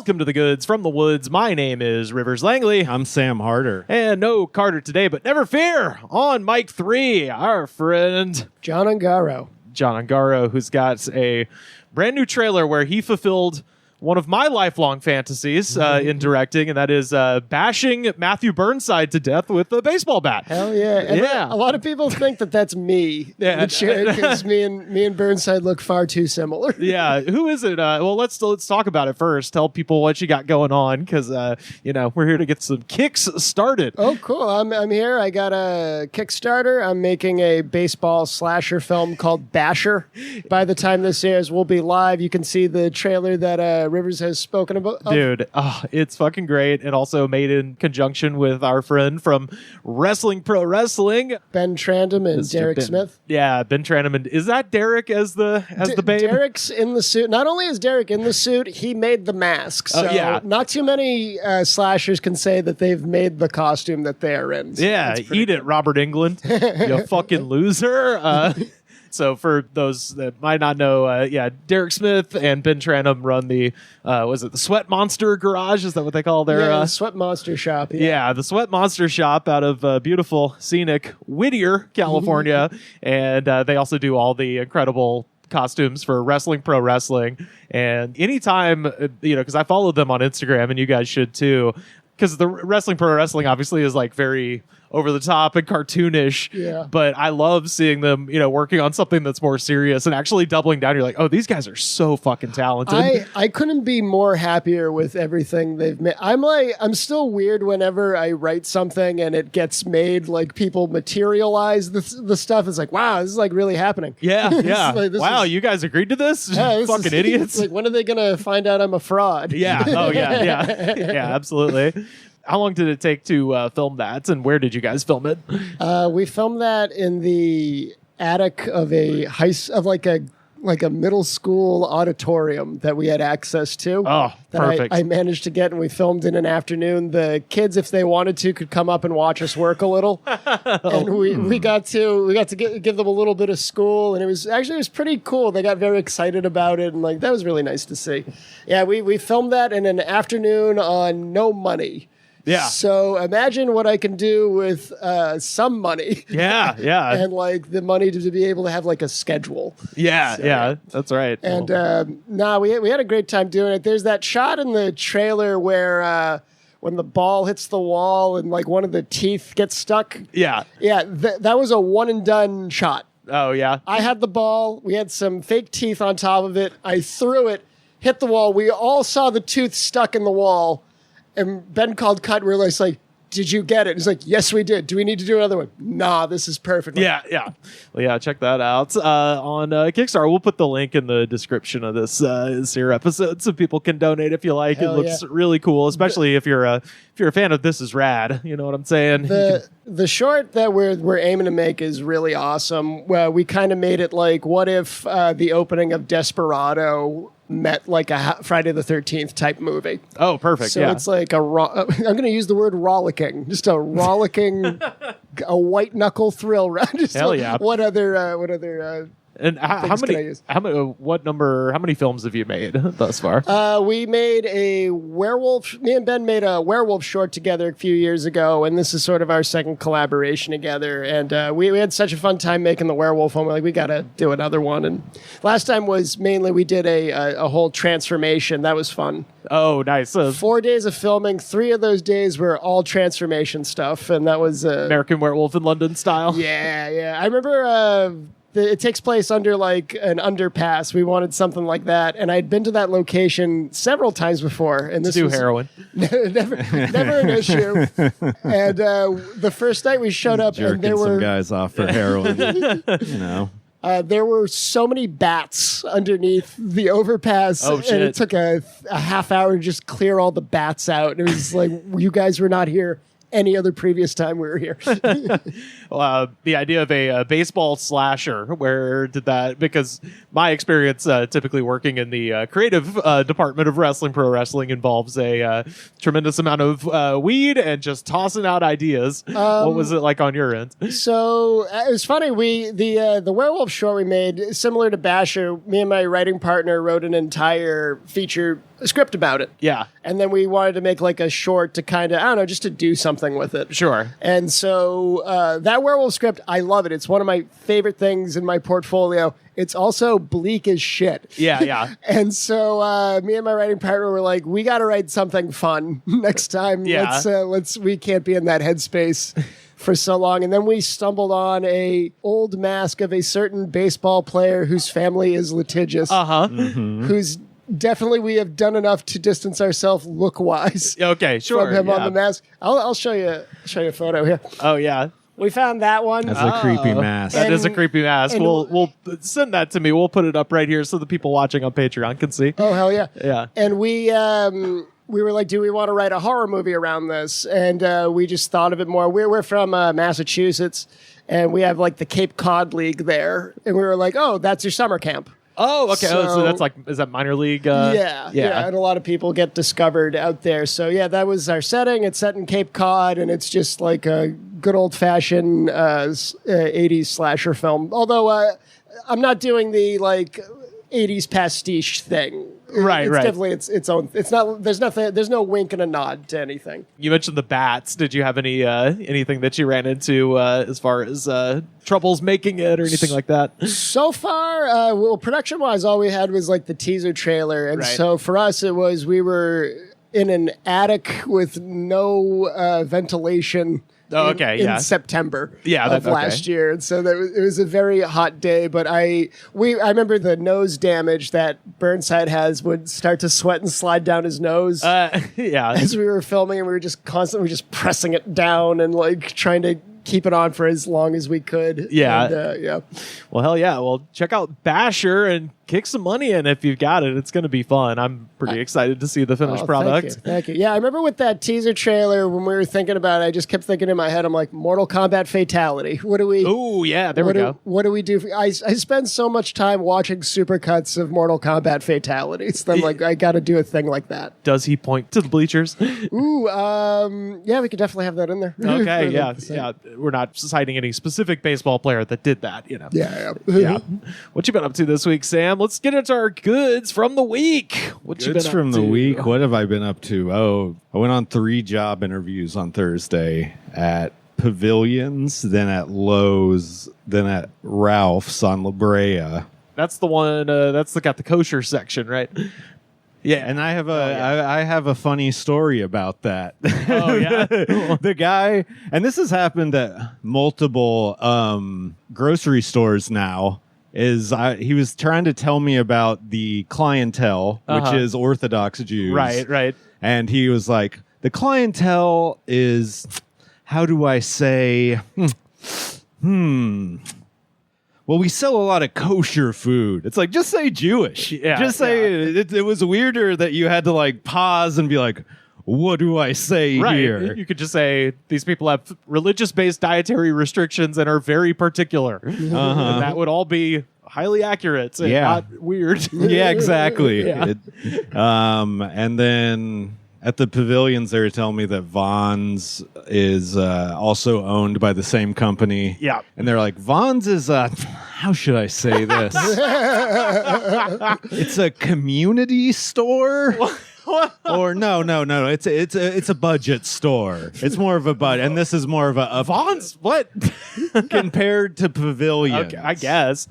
welcome to the goods from the woods. My name is Rivers Langley. I'm Sam Harder. And no Carter today, but never fear. On mic 3, our friend John Ungaro. John Ungaro, who's got a brand new trailer where he fulfilled one of my lifelong fantasies in directing, and that is bashing Matthew Burnside to death with a baseball bat. Hell yeah. And a lot of people think that that's me. Yeah. Because me and Burnside look far too similar. Yeah. Who is it? Well, let's talk about it first. Tell people what you got going on, because, we're here to get some kicks started. Oh, cool. I'm here. I got a Kickstarter. I'm making a baseball slasher film called Basher. By the time this airs, we'll be live. You can see the trailer that Rivers has spoken about. Dude, it's fucking great. And also made in conjunction with our friend from Wrestling Pro Wrestling, Ben Trandom and Derek Smith. Yeah, Ben Trandom. And is that Derek as the babe? Derek's in the suit. Not only is Derek in the suit, he made the mask. So not too many slashers can say that they've made the costume that they are in. So yeah, eat it, Robert Englund. You fucking loser. So for those that might not know, Derek Smith and Ben Trandom run the, was it the Sweat Monster Garage? Is that what they call their... the Sweat Monster Shop. Yeah, the Sweat Monster Shop out of beautiful, scenic Whittier, California. And they also do all the incredible costumes for Wrestling Pro Wrestling. And anytime, because I follow them on Instagram, and you guys should too, because the Wrestling Pro Wrestling obviously is like very over the top and cartoonish, but I love seeing them, working on something that's more serious and actually doubling down. You're like, oh, these guys are so fucking talented. I couldn't be more happier with everything they've made. I'm still weird whenever I write something and it gets made, like people materialize the stuff. It's like, wow, this is like really happening. Yeah. Wow, you guys agreed to this? Fucking idiots. Like, when are they going to find out I'm a fraud? Yeah. Oh, yeah. Yeah, absolutely. How long did it take to film that, and where did you guys film it? We filmed that in the attic of a middle school auditorium that we had access to. Oh, perfect. I managed to get, and we filmed in an afternoon. The kids, if they wanted to, could come up and watch us work a little. And we got to give them a little bit of school, and it was pretty cool. They got very excited about it, and like that was really nice to see. Yeah, we filmed that in an afternoon on no money. Yeah. So imagine what I can do with some money. Yeah. And like the money to be able to have like a schedule. Yeah, that's right. And we had a great time doing it. There's that shot in the trailer where when the ball hits the wall and like one of the teeth gets stuck. Yeah. Yeah, that was a one and done shot. Oh, yeah. I had the ball. We had some fake teeth on top of it. I threw it, hit the wall. We all saw the tooth stuck in the wall. And Ben called cut. We're like, did you get it? He's like, yes, we did. Do we need to do another one? Nah, this is perfect. Yeah. Well, yeah, check that out on Kickstarter. We'll put the link in the description of this here episode so people can donate if you like. It looks really cool, especially if you're a fan of This Is Rad. You know what I'm saying? The short that we're aiming to make is really awesome. Well, we kind of made it like, what if the opening of Desperado met like a Friday the 13th type movie. Oh, perfect. So it's like I'm going to use the word rollicking, just a rollicking, a white knuckle thrill. Hell yeah. What other and how many films have you made thus far? We made a werewolf. Me and Ben made a werewolf short together a few years ago, and this is sort of our second collaboration together. And we had such a fun time making the werewolf one. We're like, we got to do another one. And last time was mainly we did a whole transformation. That was fun. Oh, nice. 4 days of filming. 3 of those days were all transformation stuff, and that was American Werewolf in London style. Yeah. I remember. It takes place under like an underpass. We wanted something like that, and I'd been to that location several times before. And this was heroin. never an issue. And the first night we showed up, jerking and there were some guys off for heroin. There were so many bats underneath the overpass, and it took a half hour to just clear all the bats out. And it was like, you guys were not here any other previous time we were here. The idea of a baseball slasher, where did that, because my experience typically working in the creative department of Wrestling Pro Wrestling involves a tremendous amount of weed and just tossing out ideas. What was it like on your end? So it was funny. The werewolf short we made, similar to Basher, me and my writing partner wrote an entire feature script about it. Yeah. And then we wanted to make like a short to kind of, I don't know, just to do something with it. Sure. And so that werewolf script, I love it. It's one of my favorite things in my portfolio. It's also bleak as shit. Yeah, yeah. And so me and my writing partner were like, we got to write something fun next time. Yeah. We can't be in that headspace for so long. And then we stumbled on a old mask of a certain baseball player whose family is litigious. Uh-huh. Who's definitely, we have done enough to distance ourselves look-wise Okay, sure. from him yeah. on the mask. I'll show you a photo here. Oh, yeah. We found that one. That's a creepy mask. That is a And- creepy mask. and- We'll send that to me. We'll put it up right here so the people watching on Patreon can see. Oh, hell yeah. Yeah. And we were like, do we want to write a horror movie around this? And we just thought of it more. We're from Massachusetts, and we have like the Cape Cod League there. And we were like, oh, that's your summer camp. Oh, okay. So So- that's like, is that minor league? Yeah. And a lot of people get discovered out there. So yeah, that was our setting. It's set in Cape Cod, and it's just like a good old fashioned 80s slasher film. Although I'm not doing the like 80s pastiche thing. Right, it's right. Definitely its own. It's not. There's nothing. There's no wink and a nod to anything. You mentioned the bats. Did you have any anything that you ran into as far as troubles making it or anything like that? So far, well, production wise, all we had was like the teaser trailer, and Right. so for us, it was we were in an attic with no ventilation. Oh, okay, yeah. In September Yeah, of that- okay. last year. And so it was a very hot day, but I remember the nose damage that Burnside has would start to sweat and slide down his nose Yeah. as we were filming, and we were just constantly just pressing it down and like trying to keep it on for as long as we could. Yeah. And, yeah. Well, hell yeah. Well, check out Basher and kick some money in if you've got it. It's going to be fun. I'm pretty excited to see the finished product. Thank you. Yeah, I remember with that teaser trailer when we were thinking about it, I just kept thinking in my head, I'm like, Mortal Kombat Fatality. What do we... Oh, yeah. There we go. What do we do? I spend so much time watching supercuts of Mortal Kombat fatalities. That I'm like, I got to do a thing like that. Does he point to the bleachers? Ooh, yeah, we could definitely have that in there. Okay, For yeah, the sake. yeah. We're not citing any specific baseball player that did that, you know. Yeah. Yeah. What you been up to this week, Sam? Let's get into our goods from the week. What you Goods been from up the to? week. What have I been up to? Oh, I went on 3 job interviews on Thursday at Pavilions, then at Lowe's, then at Ralph's on La Brea. That's the one. That's got the kosher section, right? Yeah, And I have yeah. I have a funny story about that. Oh, yeah? The guy, and this has happened at multiple grocery stores now, he was trying to tell me about the clientele, which Uh-huh. is Orthodox Jews. right. And he was like, the clientele is, how do I say, well, we sell a lot of kosher food. It's like, just say Jewish. Yeah, just say it was weirder that you had to like pause and be like, what do I say Right. here? You could just say these people have religious-based dietary restrictions and are very particular. And that would all be highly accurate and Yeah. not weird. Yeah, exactly. Yeah. And then at the Pavilions, they were telling me that Vons is also owned by the same company. Yeah. And they're like, Vons is how should I say this? It's a community store. Or no. It's a budget store. It's more of a budget, and this is more of a Vons? What? compared to Pavilions. Okay, I guess.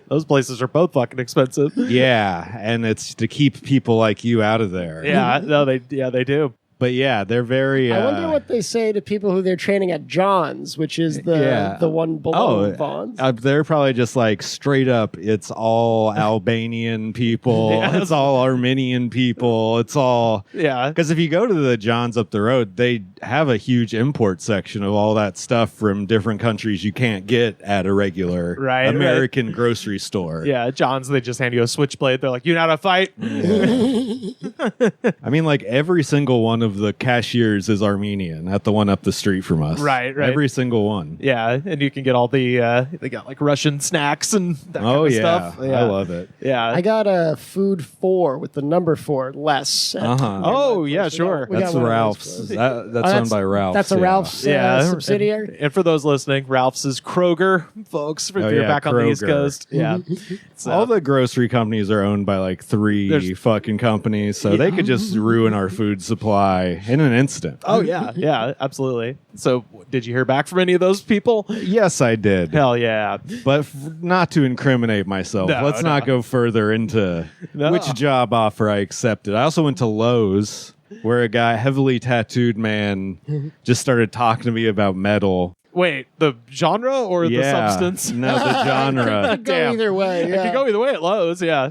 Those places are both fucking expensive. Yeah, and it's to keep people like you out of there. Yeah, no, they do. But yeah, they're very. I wonder what they say to people who they're training at John's, which is the one below Vaughn's. They're probably just like straight up. It's all Albanian people. Yeah. It's all Armenian people. It's all Yeah. because if you go to the John's up the road, they have a huge import section of all that stuff from different countries you can't get at a regular American grocery store. Yeah, John's, they just hand you a switchblade. They're like, you know how to fight? I mean, like every single one of of the cashiers is Armenian at the one up the street from us. Right. Every single one. Yeah, and you can get all the they got like Russian snacks and that kind of stuff. I love it. Yeah. I got a food 4 with the number 4 less. Oh yeah, sure. got That's one of those Ralph's. places. That's owned by Ralph's. That's a Ralph's subsidiary. And for those listening, Ralph's is Kroger, folks. If you're back on the East Kroger. Coast, yeah. So, All the grocery companies are owned by like 3 fucking companies, so they could just ruin our food supply in an instant. oh yeah, absolutely. So, did you hear back from any of those people? Yes, I did. Hell yeah. But not to incriminate myself, No, let's not go further into No. which job offer I accepted. I also went to Lowe's, where a guy, heavily tattooed man, just started talking to me about metal. Wait, the genre or the substance? No, the genre. Could go Damn. either way. It Yeah. could go either way at Lowe's, yeah.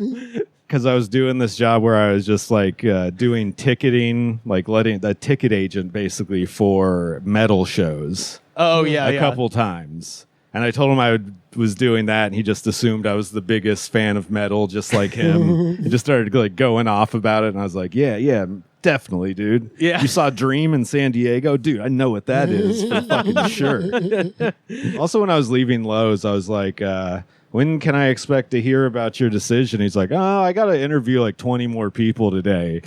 Because I was doing this job where I was just like doing ticketing, like letting the ticket agent basically for metal shows Oh yeah, a couple times. And I told him I was doing that, and he just assumed I was the biggest fan of metal, just like him. He just started like going off about it, and I was like, yeah, definitely, dude. Yeah. You saw Dream in San Diego? Dude, I know what that is for fucking sure. Also, when I was leaving Lowe's, I was like, when can I expect to hear about your decision? He's like, oh, I got to interview like 20 more people today.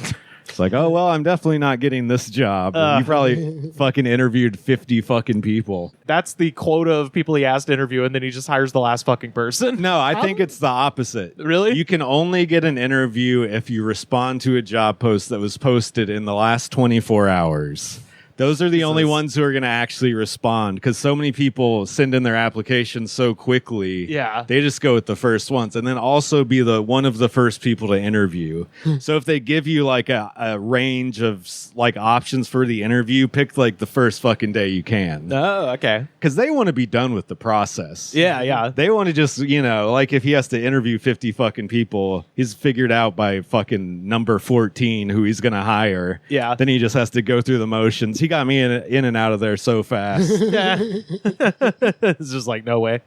It's like, oh, well, I'm definitely not getting this job. You probably fucking interviewed 50 fucking people. That's the quota of people he asked to interview, and then he just hires the last fucking person. No, I think it's the opposite. Really? You can only get an interview if you respond to a job post that was posted in the last 24 hours. Those are the only ones who are going to actually respond, because so many people send in their applications so quickly. Yeah. They just go with the first ones, and then also be the one of the first people to interview. So if they give you like a range of like options for the interview, pick like the first fucking day you can, Oh, okay. because they want to be done with the process. Yeah. They want to just, like if he has to interview 50 fucking people, he's figured out by fucking number 14 who he's going to hire. Yeah. Then he just has to go through the motions. He got me in and out of there so fast. Yeah. It's just like, no way.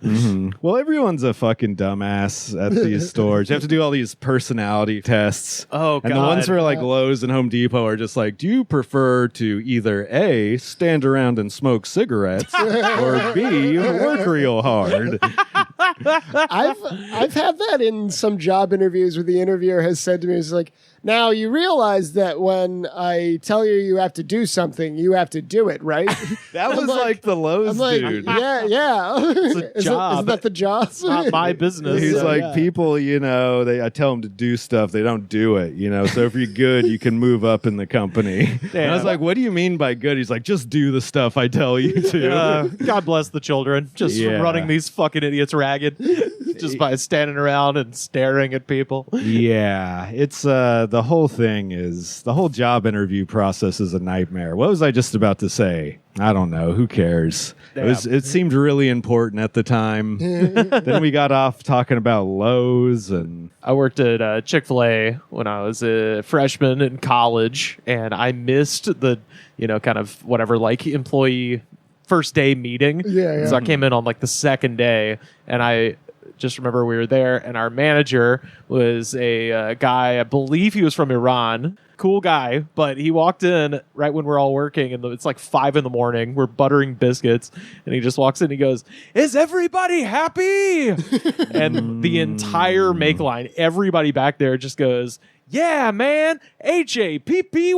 Well, everyone's a fucking dumbass at these stores. You have to do all these personality tests. Oh, And the God. ones for like Lowe's and Home Depot are just like, do you prefer to either A, stand around and smoke cigarettes, or B, work real hard? I've had that in some job interviews where the interviewer has said to me, "It's like, now you realize that when I tell you have to do something, you have to do it, right?" That was like the Lowe's I'm like, dude. yeah. It's a job. Isn't that the job? It's not my business. He's So, like, yeah. people, I tell them to do stuff, they don't do it, So if you're good, you can move up in the company. And I was like, what do you mean by good? He's like, just do the stuff I tell you to. God bless the children. Just Yeah. running these fucking idiots ragged. Just by standing around and staring at people. Yeah, it's the whole job interview process is a nightmare. What was I just about to say? I don't know. Who cares? It seemed really important at the time. Then we got off talking about Lowe's, and I worked at Chick-fil-A when I was a freshman in college, and I missed the, kind of whatever, like employee first day meeting. Yeah. So I came in on like the second day, and I just remember we were there, and our manager was a guy, I believe he was from Iran. Cool guy, but he walked in right when we're all working, and it's like 5 a.m. We're buttering biscuits, and he just walks in and he goes, "Is everybody happy?" And the entire make line, everybody back there just goes, "Yeah, man, HAPPY.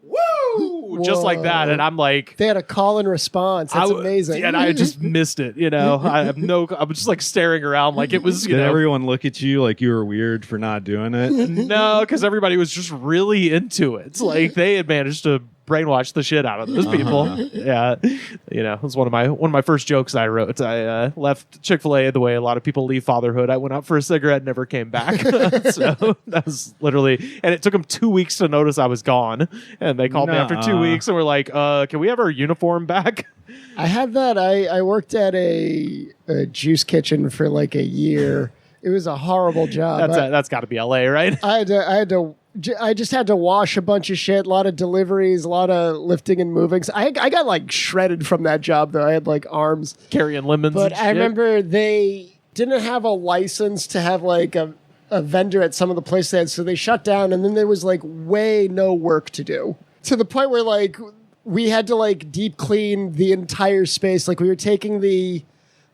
Woo!" Just like that. And I'm like, They had a call and response. That's amazing. And I just missed it, I was just like staring around like it was, did everyone look at you like you were weird for not doing it? no, because everybody was just really into it. It's like they had managed to brainwash the shit out of those people. Yeah, it was one of my first jokes I wrote. I left Chick-fil-A the way a lot of people leave fatherhood. I went out for a cigarette and never came back. So that was literally, and it took them 2 weeks to notice I was gone. And they called me after 2 weeks and were like, "Can we have our uniform back?" I had that. I worked at a juice kitchen for like a year. It was a horrible job. That's got to be LA, right? I just had to wash a bunch of shit, a lot of deliveries, a lot of lifting and moving. So I got like shredded from that job though. I had like arms. Carrying lemons. But and I shit. remember they didn't have a license to have like a vendor at some of the places they had, so they shut down, and then there was like way no work to do. to the point where like we had to like deep clean the entire space. Like we were taking the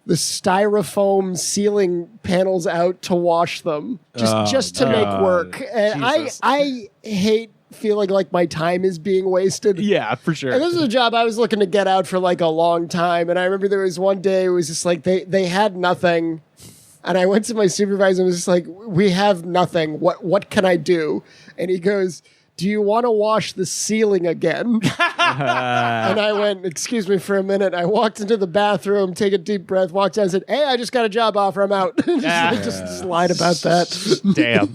styrofoam ceiling panels out to wash them just to make work. And I hate feeling like my time is being wasted. Yeah, for sure. And this is a job I was looking to get out for like a long time. And I remember there was one day it was just like they had nothing. And I went to my supervisor and was just like, we have nothing. What can I do? And he goes, do you want to wash the ceiling again? And I went, excuse me for a minute. I walked into the bathroom, take a deep breath, walked out and said, hey, I just got a job offer. I'm out. just lied about that. Damn.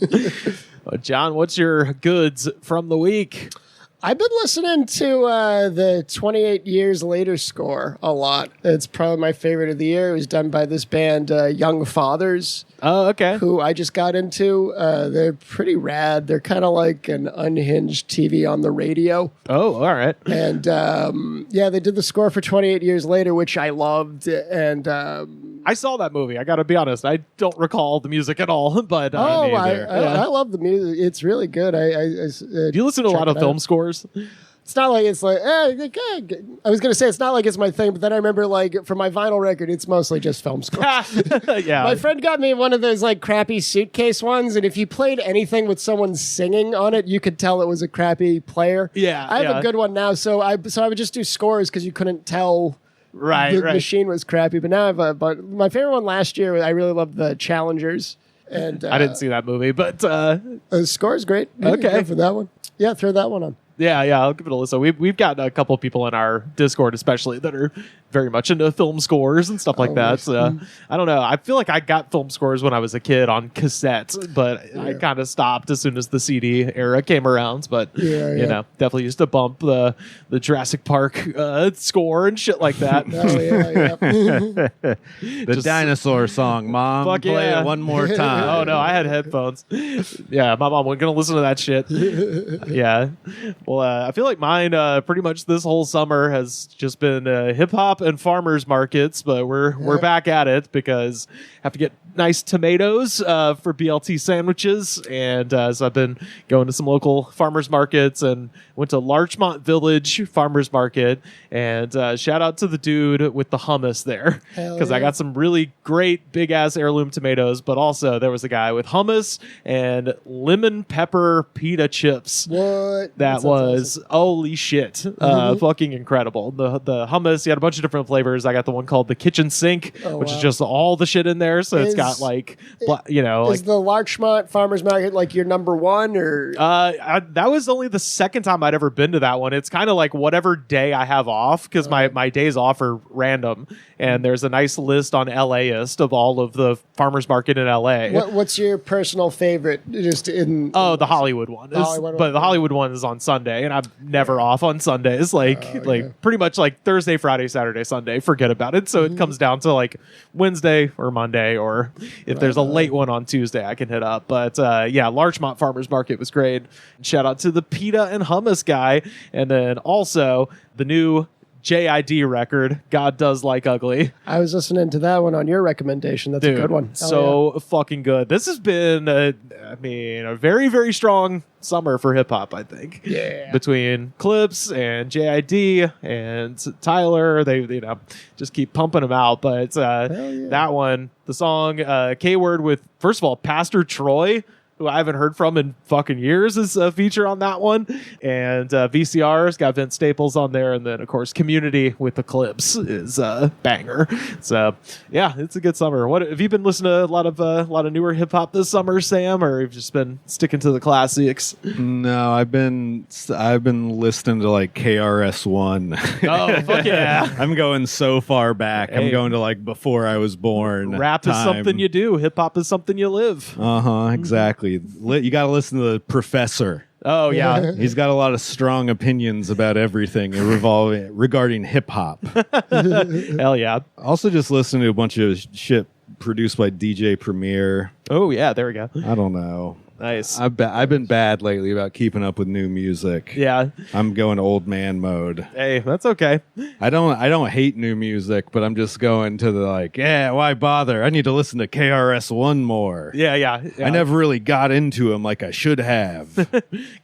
John, what's your goods from the week? I've been listening to the 28 Years Later score a lot. It's probably my favorite of the year. It was done by this band, Young Fathers. Oh, okay. Who I just got into. They're pretty rad. They're kind of like an unhinged TV on the radio. Oh, all right. And yeah, they did the score for 28 Years Later, which I loved. And I saw that movie. I got to be honest. I don't recall the music at all, but I love the music. It's really good. Do you listen to a lot of film scores? It's not like it's like, I was going to say it's not like it's my thing, but then I remember like for my vinyl record, it's mostly just film scores. Yeah. My friend got me one of those like crappy suitcase ones, and if you played anything with someone singing on it, you could tell it was a crappy player. Yeah. I have a good one now, so I would just do scores because you couldn't tell the machine was crappy. But now I have but my favorite one last year, I really loved the Challengers. And I didn't see that movie, but the score is great. Okay. For that one. Yeah, throw that one on. Yeah, I'll give it a listen. We've got a couple of people in our Discord, especially, that are very much into film scores and stuff like that. So I don't know. I feel like I got film scores when I was a kid on cassette, but I kind of stopped as soon as the CD era came around. But you know, definitely used to bump the Jurassic Park score and shit like that. The dinosaur song, Mom. Fuck play yeah. it one more time. Oh no, I had headphones. Yeah, my mom wasn't gonna listen to that shit. Yeah. Well, I feel like mine pretty much this whole summer has just been hip hop and farmers markets, but we're back at it because I have to get nice tomatoes for BLT sandwiches, and so I've been going to some local farmers markets and went to Larchmont Village Farmers Market, and shout out to the dude with the hummus there because I got some really great big ass heirloom tomatoes, but also there was a guy with hummus and lemon pepper pita chips. What? That was awesome. Holy shit, fucking incredible. The hummus, he had a bunch of different flavors. I got the one called the kitchen sink, which is just all the shit in there. So it's got like, is the Larchmont Farmers Market like your number one, or? That was only the second time I'd ever been to that one. It's kind of like whatever day I have off, because my days off are random, and there's a nice list on LAist of all of the farmers market in LA. What's your personal favorite? Just in the Hollywood one. The Hollywood one is on Sunday, and I'm never off on Sundays. Pretty much like Thursday, Friday, Saturday, Sunday. Forget about it. So it comes down to like Wednesday or Monday, or if there's a late one on Tuesday, I can hit up. But Larchmont Farmers Market was great. Shout out to the pita and hummus guy, and then also the new J.I.D. record, God Does Like Ugly. I was listening to that one on your recommendation. That's a good one. Fucking good. This has been, a very, very strong summer for hip hop, I think. Yeah. Between Clips and J.I.D. and Tyler, they just keep pumping them out. But that one, the song K-Word with, first of all, Pastor Troy, who I haven't heard from in fucking years, is a feature on that one. And VCR's got Vince Staples on there. And then, of course, Community with the Clips is a banger. So, yeah, it's a good summer. What have you been listening to? A lot of newer hip hop this summer, Sam, or you've just been sticking to the classics? No, I've been listening to like KRS-One. Oh, fuck yeah. I'm going so far back. Hey. I'm going to like before I was born. Rap is something you do. Hip hop is something you live. Exactly. You got to listen to the Professor. Oh, yeah. He's got a lot of strong opinions about everything regarding hip hop. Hell yeah. Also just listening to a bunch of shit produced by DJ Premier. Oh, yeah. There we go. I don't know. Nice. I've been bad lately about keeping up with new music. Yeah. I'm going old man mode. Hey, that's okay. I don't hate new music, but I'm just going to the why bother? I need to listen to KRS-One more. Yeah. I never really got into him like I should have.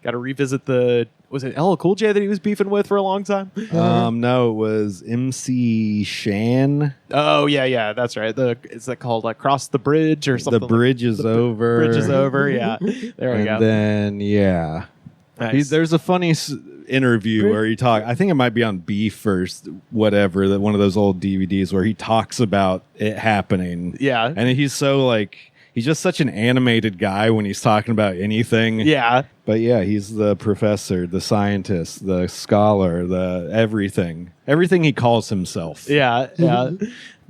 Got to revisit the Was it LL Cool J that he was beefing with for a long time? No, it was MC Shan. Oh yeah, that's right. Is that called like Cross the Bridge or something? The bridge is over. Bridge is over. Yeah, there we go. And then Nice. there's a funny interview where he I think it might be on Beef or whatever, that one of those old DVDs where he talks about it happening. Yeah. And he's so like, he's just such an animated guy when he's talking about anything. Yeah. But yeah, he's the professor, the scientist, the scholar, the everything. Everything he calls himself. Yeah.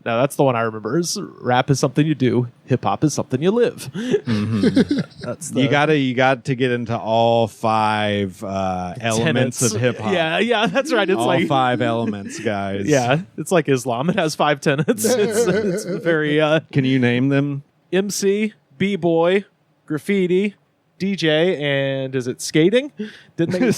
No, that's the one I remember. Is rap is something you do, hip hop is something you live. That's You got to get into all 5 elements of hip hop. Yeah, that's right. It's all like 5 elements, guys. Yeah, it's like Islam. It has 5 tenets. It's very Can you name them? MC, B-boy, graffiti, DJ, and is it skating? Didn't they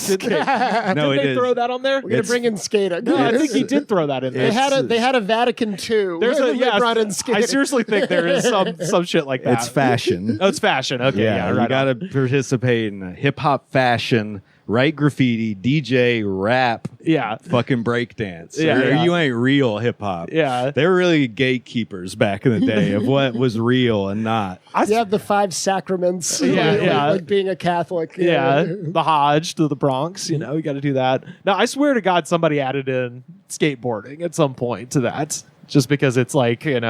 throw that on there? We're gonna bring in skating. No, I think he did throw that in there. They had a Vatican II. They brought in skating. I seriously think there is some shit like that. It's fashion. Oh, it's fashion. Okay, yeah, right. You got to participate in hip hop fashion, write graffiti, DJ, rap, fucking breakdance. Or you ain't real hip hop. Yeah. They were really gatekeepers back in the day of what was real and not. You have the 5 sacraments. Like being a Catholic. Yeah. The Hajj to the Bronx. You got to do that. Now, I swear to God, somebody added in skateboarding at some point to that. Just because it's like, I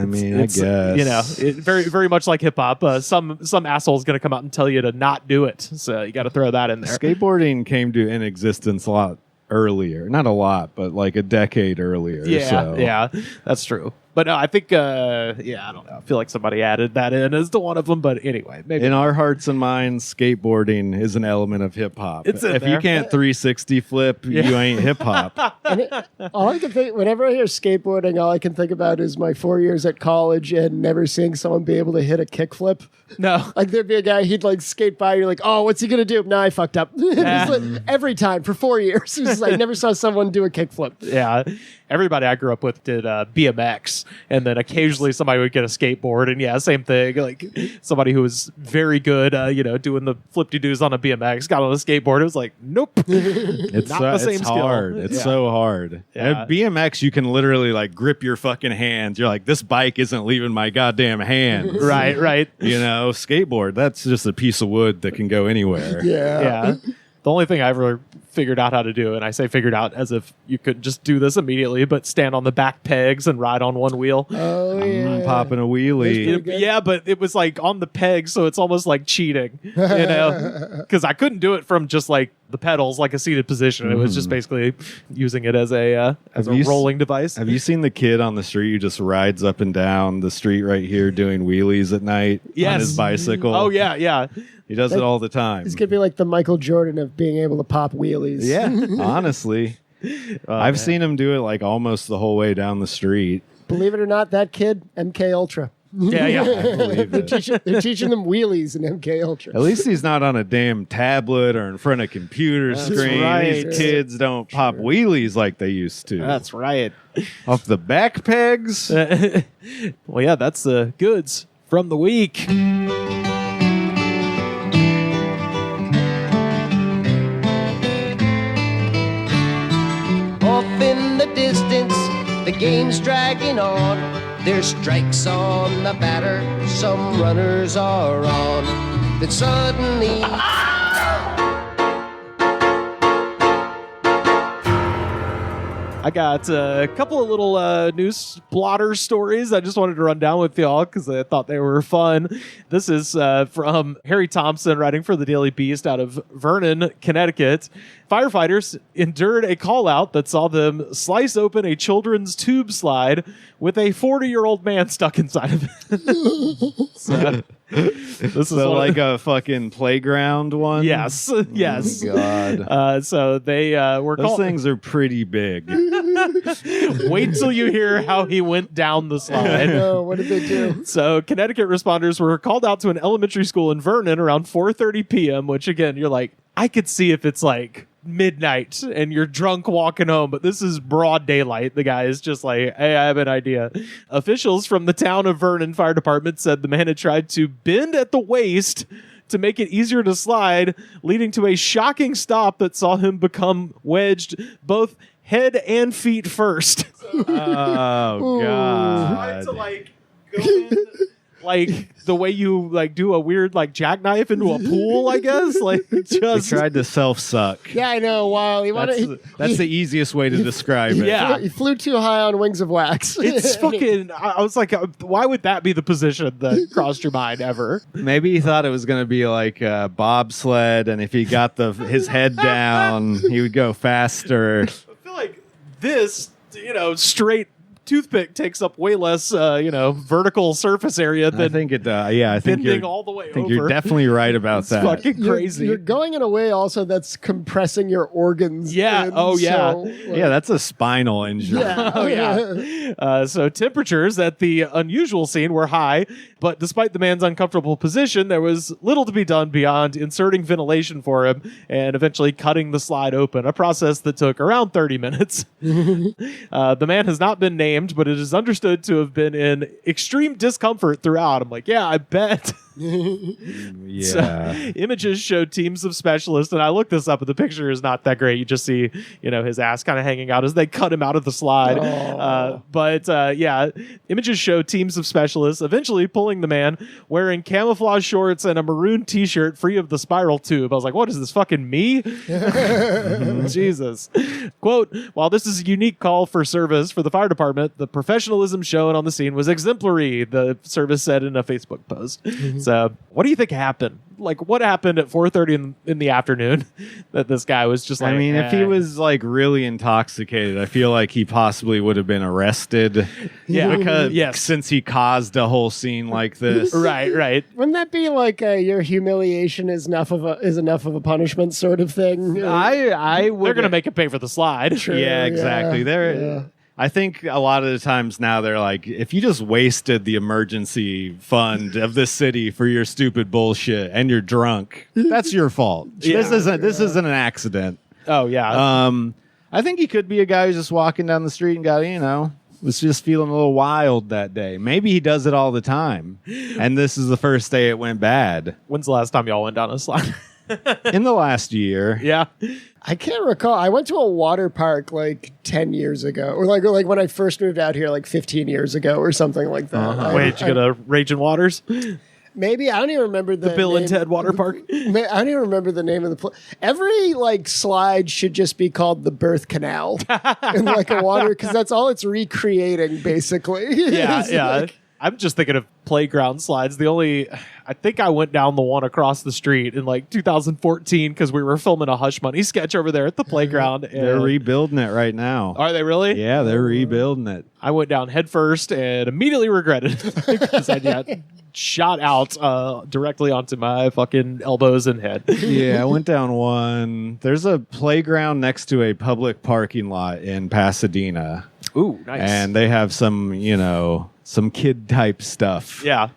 mean, I guess. It very, very much like hip hop. Some asshole's going to come out and tell you to not do it. So you got to throw that in there. Skateboarding came to in existence a lot earlier. Not a lot, but like a decade earlier. Yeah, that's true. But no, I think, I don't know. I feel like somebody added that in as to one of them. But anyway, maybe. In our hearts and minds, skateboarding is an element of hip hop. It's in if there. You can't 360 flip, you ain't hip hop. All I can think, whenever I hear skateboarding, all I can think about is my 4 years at college and never seeing someone be able to hit a kickflip. No. Like there'd be a guy, he'd like skate by, you're like, oh, what's he gonna do? No, I fucked up. Every time for 4 years. It's like, I never saw someone do a kickflip. Yeah. Everybody I grew up with did BMX, and then occasionally somebody would get a skateboard, and same thing. Like somebody who was very good, doing the flip-de-doos on a BMX, got on a skateboard. It was like, nope, it's not the same it's hard. skill. It's so hard. Yeah. At BMX, you can literally like grip your fucking hands. You're like, this bike isn't leaving my goddamn hands. Right. Skateboard, that's just a piece of wood that can go anywhere. Yeah. The only thing I ever figured out how to do, and I say figured out as if you could just do this immediately, but stand on the back pegs and ride on one wheel. Oh, yeah. Popping a wheelie. Yeah, but it was like on the pegs, so it's almost like cheating, because I couldn't do it from just like the pedals, like a seated position. It was just basically using it as a rolling device. Have you seen the kid on the street who just rides up and down the street right here doing wheelies at night on his bicycle? Oh, yeah. He does it all the time. He's gonna be like the Michael Jordan of being able to pop wheelies. Yeah, honestly. I've seen him do it like almost the whole way down the street. Believe it or not, that kid, MK Ultra. Yeah. I believe They're it. teaching them wheelies in MK Ultra. At least he's not on a damn tablet or in front of a computer screen. right. These kids don't pop wheelies like they used to. That's right. Off the back pegs. Well, yeah, that's the goods from the week. Off in the distance, the game's dragging on. There's strikes on the batter, some runners are on. Then suddenly... I got a couple of little news blotter stories I just wanted to run down with y'all because I thought they were fun. This is from Harry Thompson, writing for the Daily Beast out of Vernon, Connecticut. Firefighters endured a call-out that saw them slice open a children's tube slide with a 40-year-old man stuck inside of it. This is like a fucking playground one? Yes. Oh God. So they were Those things are pretty big. Wait till you hear how he went down the slide. Oh, what did they do? So Connecticut responders were called out to an elementary school in Vernon around 4:30 p.m., which again, you're like, I could see if it's like midnight and you're drunk walking home, but this is broad daylight. The guy is just like, hey, I have an idea. Officials from the town of Vernon Fire Department said the man had tried to bend at the waist to make it easier to slide, leading to a shocking stop that saw him become wedged both head and feet first. Oh God! Tried to like go in, like the way you like do a weird like jackknife into a pool, I guess. Like He just tried to self-suck. Yeah, I know. Wow, That's the easiest way to describe it. Yeah. he flew too high on wings of wax. it's fucking. I was like, why would that be the position that crossed your mind ever? Maybe he thought it was going to be like a bobsled, and if he got his head down, he would go faster. I feel like this, straight toothpick takes up way less, vertical surface area than I think it. I think bending you're. all the way I think over. you're definitely right about It's that. fucking crazy. You're going in a way also that's compressing your organs. Yeah. in, Oh, yeah. so, like- Yeah, that's a spinal injury. Yeah. Oh, yeah. So temperatures at the unusual scene were high, but despite the man's uncomfortable position, there was little to be done beyond inserting ventilation for him and eventually cutting the slide open, a process that took around 30 minutes. The man has not been named, but it is understood to have been in extreme discomfort throughout. I'm like, yeah, I bet. Yeah. So, images showed teams of specialists, and I looked this up, but the picture is not that great. You just see, his ass kind of hanging out as they cut him out of the slide. But images show teams of specialists eventually pulling the man wearing camouflage shorts and a maroon t-shirt free of the spiral tube. I was like, what is this, fucking me? Jesus. Quote, while this is a unique call for service for the fire department, the professionalism shown on the scene was exemplary, the service said in a Facebook post. So what do you think happened? Like, what happened at 4:30 in the afternoon that this guy was just like... I mean, if he was like really intoxicated, I feel like he possibly would have been arrested. Yeah. Because since he caused a whole scene like this. Right. Wouldn't that be like your humiliation is enough of a punishment sort of thing? I would. They're going to make him pay for the slide. Sure, Yeah, exactly. yeah. I think a lot of the times now they're like, if you just wasted the emergency fund of this city for your stupid bullshit and you're drunk, that's your fault. Yeah. This isn't an accident. Oh, yeah. I think he could be a guy who's just walking down the street and got, was just feeling a little wild that day. Maybe he does it all the time. And this is the first day it went bad. When's the last time y'all went down a slide? In the last year. Yeah. I can't recall. I went to a water park like 10 years ago, or like when I first moved out here, like 15 years ago, or something like that. Wait, did you go to Raging Waters? Maybe I don't even remember the Bill and name- Ted Water Park? I don't even remember the name of the place. Every like slide should just be called the birth canal in like a water, because that's all it's recreating basically. Yeah, It's yeah. like- I'm just thinking of playground slides. I think I went down the one across the street in like 2014 because we were filming a Hush Money sketch over there at the playground. They're rebuilding it right now. Are they really? Yeah, they're rebuilding it. I went down head first and immediately regretted it because I got shot out directly onto my fucking elbows and head. Yeah, I went down one. There's a playground next to a public parking lot in Pasadena. Ooh, nice. And they have some, some kid type stuff. Yeah.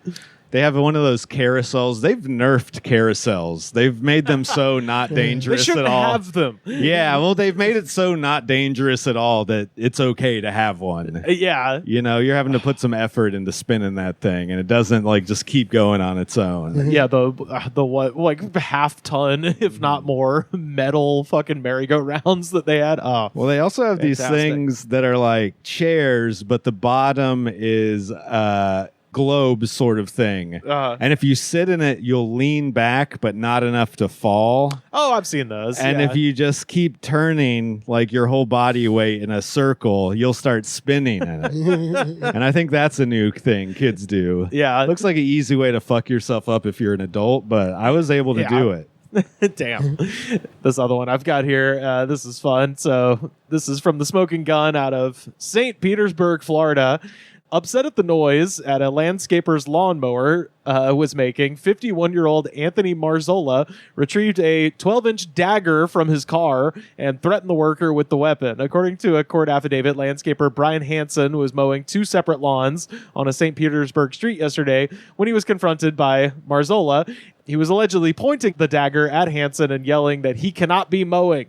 They have one of those carousels. They've nerfed carousels. They've made them so not They dangerous shouldn't at all. have them. Yeah, well, they've made it so not dangerous at all that it's okay to have one. Yeah. You're having to put some effort into spinning that thing, and it doesn't like just keep going on its own. Yeah, the what, like half ton, if not more, metal fucking merry-go-rounds that they had. Oh, Well, they also have these Fantastic. things that are like chairs, but the bottom is globe sort of thing. And if you sit in it, you'll lean back, but not enough to fall. oh, I've seen those. And yeah. if you just keep turning like your whole body weight in a circle, you'll start spinning in it. And I think that's a new thing kids do. Yeah. Looks like an easy way to fuck yourself up if you're an adult, but I was able to Yeah. do it. Damn. This other one I've got here, this is fun. So this is from the Smoking Gun out of St. Petersburg, Florida. Upset at the noise at a landscaper's lawnmower was making, 51-year-old Anthony Marzola retrieved a 12-inch dagger from his car and threatened the worker with the weapon. According to a court affidavit, landscaper Brian Hansen was mowing two separate lawns on a St. Petersburg street yesterday when he was confronted by Marzola. He was allegedly pointing the dagger at Hansen and yelling that he cannot be mowing.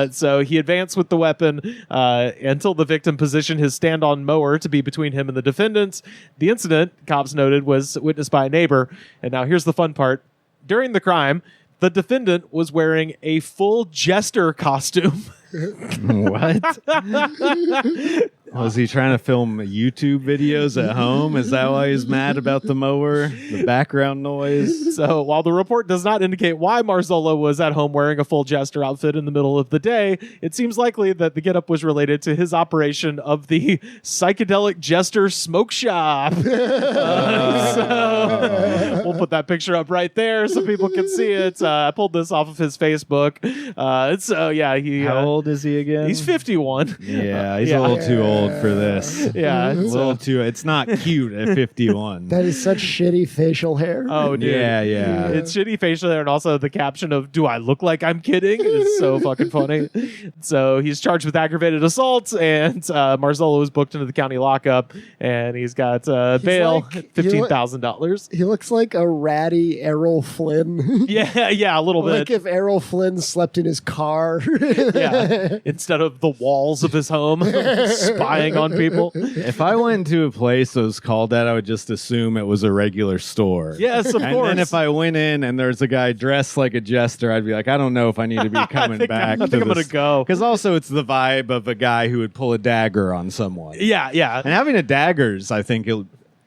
So he advanced with the weapon until the victim positioned his stand-on mower to be between him and the defendant. The incident, cops noted, was witnessed by a neighbor. And now here's the fun part. during the crime, the defendant was wearing a full Jester costume. What? Was he trying to film YouTube videos at home? Is that why he's mad about the mower? The background noise? So while the report does not indicate why Marzullo was at home wearing a full Jester outfit in the middle of the day, it seems likely that the getup was related to his operation of the psychedelic Jester smoke shop. So we'll put that picture up right there so people can see it. I pulled this off of his Facebook. So yeah, How old is he again? He's 51. Yeah, he's a little too old for this. Yeah, A little too. It's not cute at 51. That is such shitty facial hair. oh dude. Yeah. It's shitty facial hair, and also the caption of "Do I look like I'm kidding?" is so fucking funny. So he's charged with aggravated assault, and Marzullo was booked into the county lockup, and he's got bail, like- $15,000. He looks like a ratty Errol Flynn. Yeah, a little Like bit. if Errol Flynn slept in his car. Yeah, instead of the walls of his home, spying on people. If I went into a place that was called that, I would just assume it was a regular store. Yes, of And course. then if I went in and there's a guy dressed like a jester, I'd be like, I don't know if I need to be coming back. I think I'm gonna go. Because also it's the vibe of a guy who would pull a dagger on someone. Yeah. And having a dagger's, I think,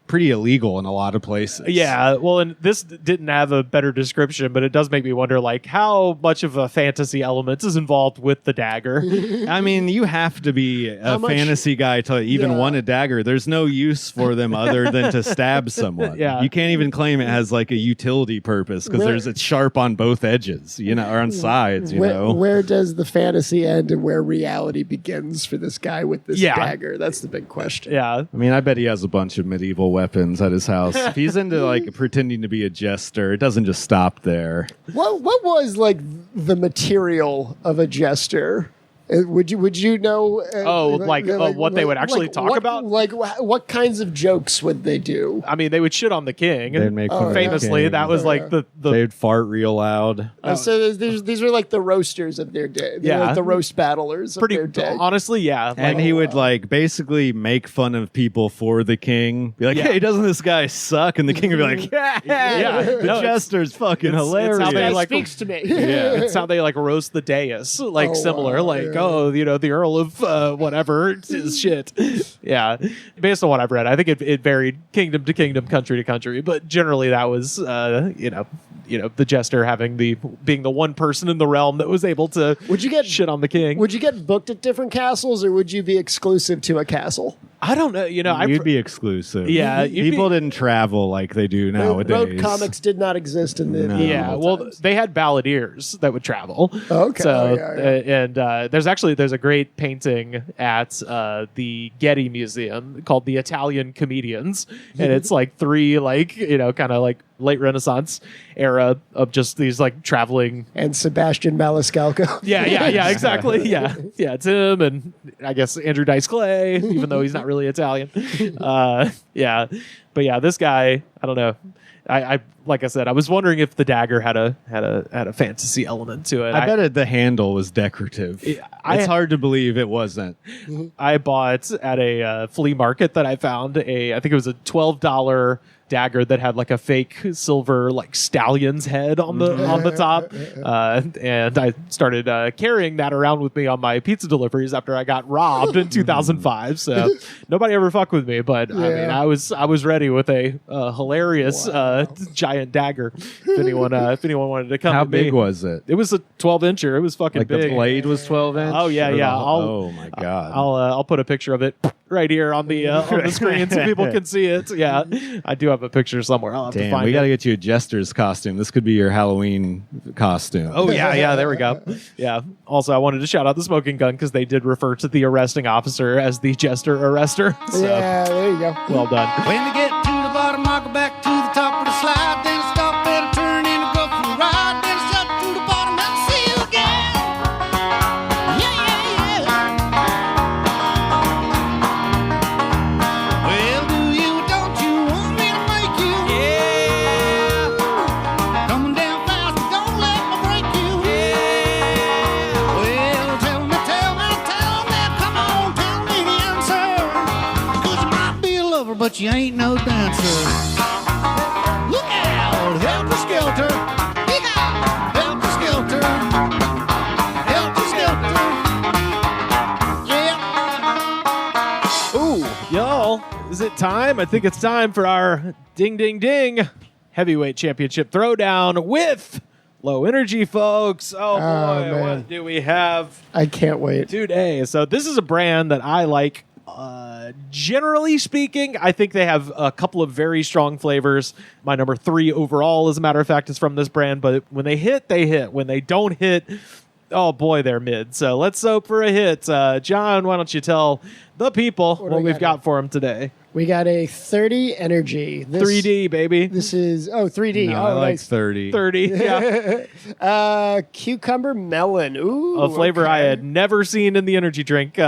pretty illegal in a lot of places. Yeah, well, and this didn't have a better description, but it does make me wonder, like, how much of a fantasy element is involved with the dagger. I mean, you have to be a much- fantasy guy to even Yeah. want a dagger. There's no use for them other than to stab someone. Yeah. You can't even claim it has like a utility purpose because it's sharp on both edges, or on sides, Where does the fantasy end and where reality begins for this guy with this Yeah. dagger? That's the big question. Yeah. I mean, I bet he has a bunch of medieval weapons at his house. If he's into like pretending to be a jester, it doesn't just stop there. What was like the material of a jester? Would you know? What they would actually talk about? Like what kinds of jokes would they do? I mean, they would shit on the king. They'd make fun of the Famously, king. that was like the They'd fart real loud. So these are like the roasters of their day. They're Yeah. like the roast battlers of their day. honestly, yeah. And he would like basically make fun of people for the king. Be like, Yeah. hey, doesn't this guy suck? And the king would be like, yeah, the No, jester's fucking it's hilarious. how they That like speaks to me. Yeah, it's how they like roast the dais, like Oh, similar, wow, like yeah. the Earl of whatever is shit. Yeah, based on what I've read, I think it varied kingdom to kingdom, country to country, but generally that was the jester being the one person in the realm that was able to Would you get shit on the king. Would you get booked at different castles, or would you be exclusive to a castle? I don't know. You'd be exclusive. Yeah, you'd people be- didn't travel like they do nowadays. Road comics did not exist in the No. Yeah, medieval well, times. they had balladeers that would travel. Okay, So, yeah. and there's a great painting at the Getty Museum called "The Italian Comedians," and it's like three kind of like late Renaissance era of just these like traveling. And Sebastian Maniscalco. Yeah, exactly. Yeah, it's him, and I guess Andrew Dice Clay, even though he's not really Italian. Yeah, but yeah, this guy, I don't know. I like I said, I was wondering if the dagger had a fantasy element to it. I bet the handle was decorative. It's hard to believe it wasn't. I bought at a flea market that I found I think it was a $12 dagger that had like a fake silver like stallion's head on the top, and I started carrying that around with me on my pizza deliveries after I got robbed in 2005. So nobody ever fucked with me, but I mean I was ready with a hilarious giant dagger. If anyone wanted to come, How to me. big was it? It was a 12-incher. It was fucking Like big. the blade was 12 inch? Oh, yeah, Or yeah. oh my god. I'll put a picture of it right here on the screen so people can see it. Yeah, I do have a picture somewhere. I'll have to Damn, find we it. got to get you a jester's costume. This could be your Halloween costume. Oh yeah, there we go. Yeah. Also, I wanted to shout out the smoking gun because they did refer to the arresting officer as the jester arrester. So, Yeah, there you go. well done. When they get to the bottom, I go back to the top of the slide. Then I stop and turn and I go for a ride. Then I shut to the bottom and see you again. Yeah. Well, do you or don't you want me to make you? Yeah. Coming down fast, but don't let me break you. Yeah. Well, tell me, come on, tell me the answer. 'Cause you might be a lover, but you ain't no dancer. Look out, helter skelter. Well, is it time? I think it's time for our ding, ding, ding heavyweight championship throwdown with Low Energy, folks. Oh, boy, man. what do we have I can't wait. today? So this is a brand that I like. Generally speaking, I think they have a couple of very strong flavors. My number 3 overall, as a matter of fact, is from this brand. But when they hit, they hit. When they don't hit, oh boy, they're mid. So let's hope for a hit. John, why don't you tell the people do what we we've got got for them today? We got a 30 energy. 3D, baby. This is 3D. No, oh, I like nice. 30. 30. Yeah. Cucumber melon. Ooh, A flavor I okay. had never seen in the energy drink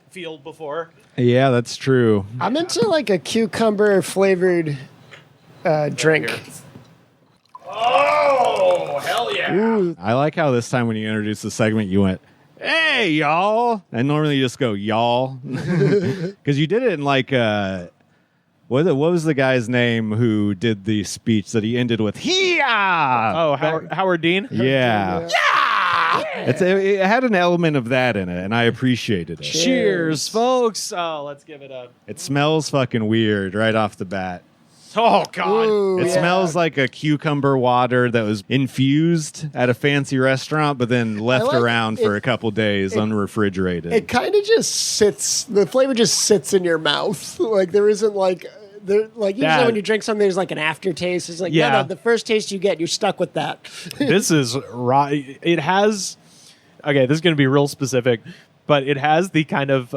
field before. Yeah, that's true. I'm into like a cucumber flavored drink. Oh, hell yeah. Ooh, I like how this time when you introduced the segment, you went, "Hey, y'all!" I normally you just go, "Y'all," because you did it in like what was the guy's name who did the speech that he ended with "Hee-ah"? Oh, Howard Dean? Yeah. It had an element of that in it, and I appreciated it. Cheers, folks. Oh, let's give it a... It smells fucking weird right off the bat. Oh, God. Ooh, It yeah. smells like a cucumber water that was infused at a fancy restaurant, but then left like around for it- a couple days unrefrigerated. It kind of just sits. The flavor just sits in your mouth. Like there isn't like usually That- when you drink something, there's like an aftertaste. It's like Yeah. no, the first taste you get, you're stuck with that. This is right. It has... Okay, this is going to be real specific, but it has the kind of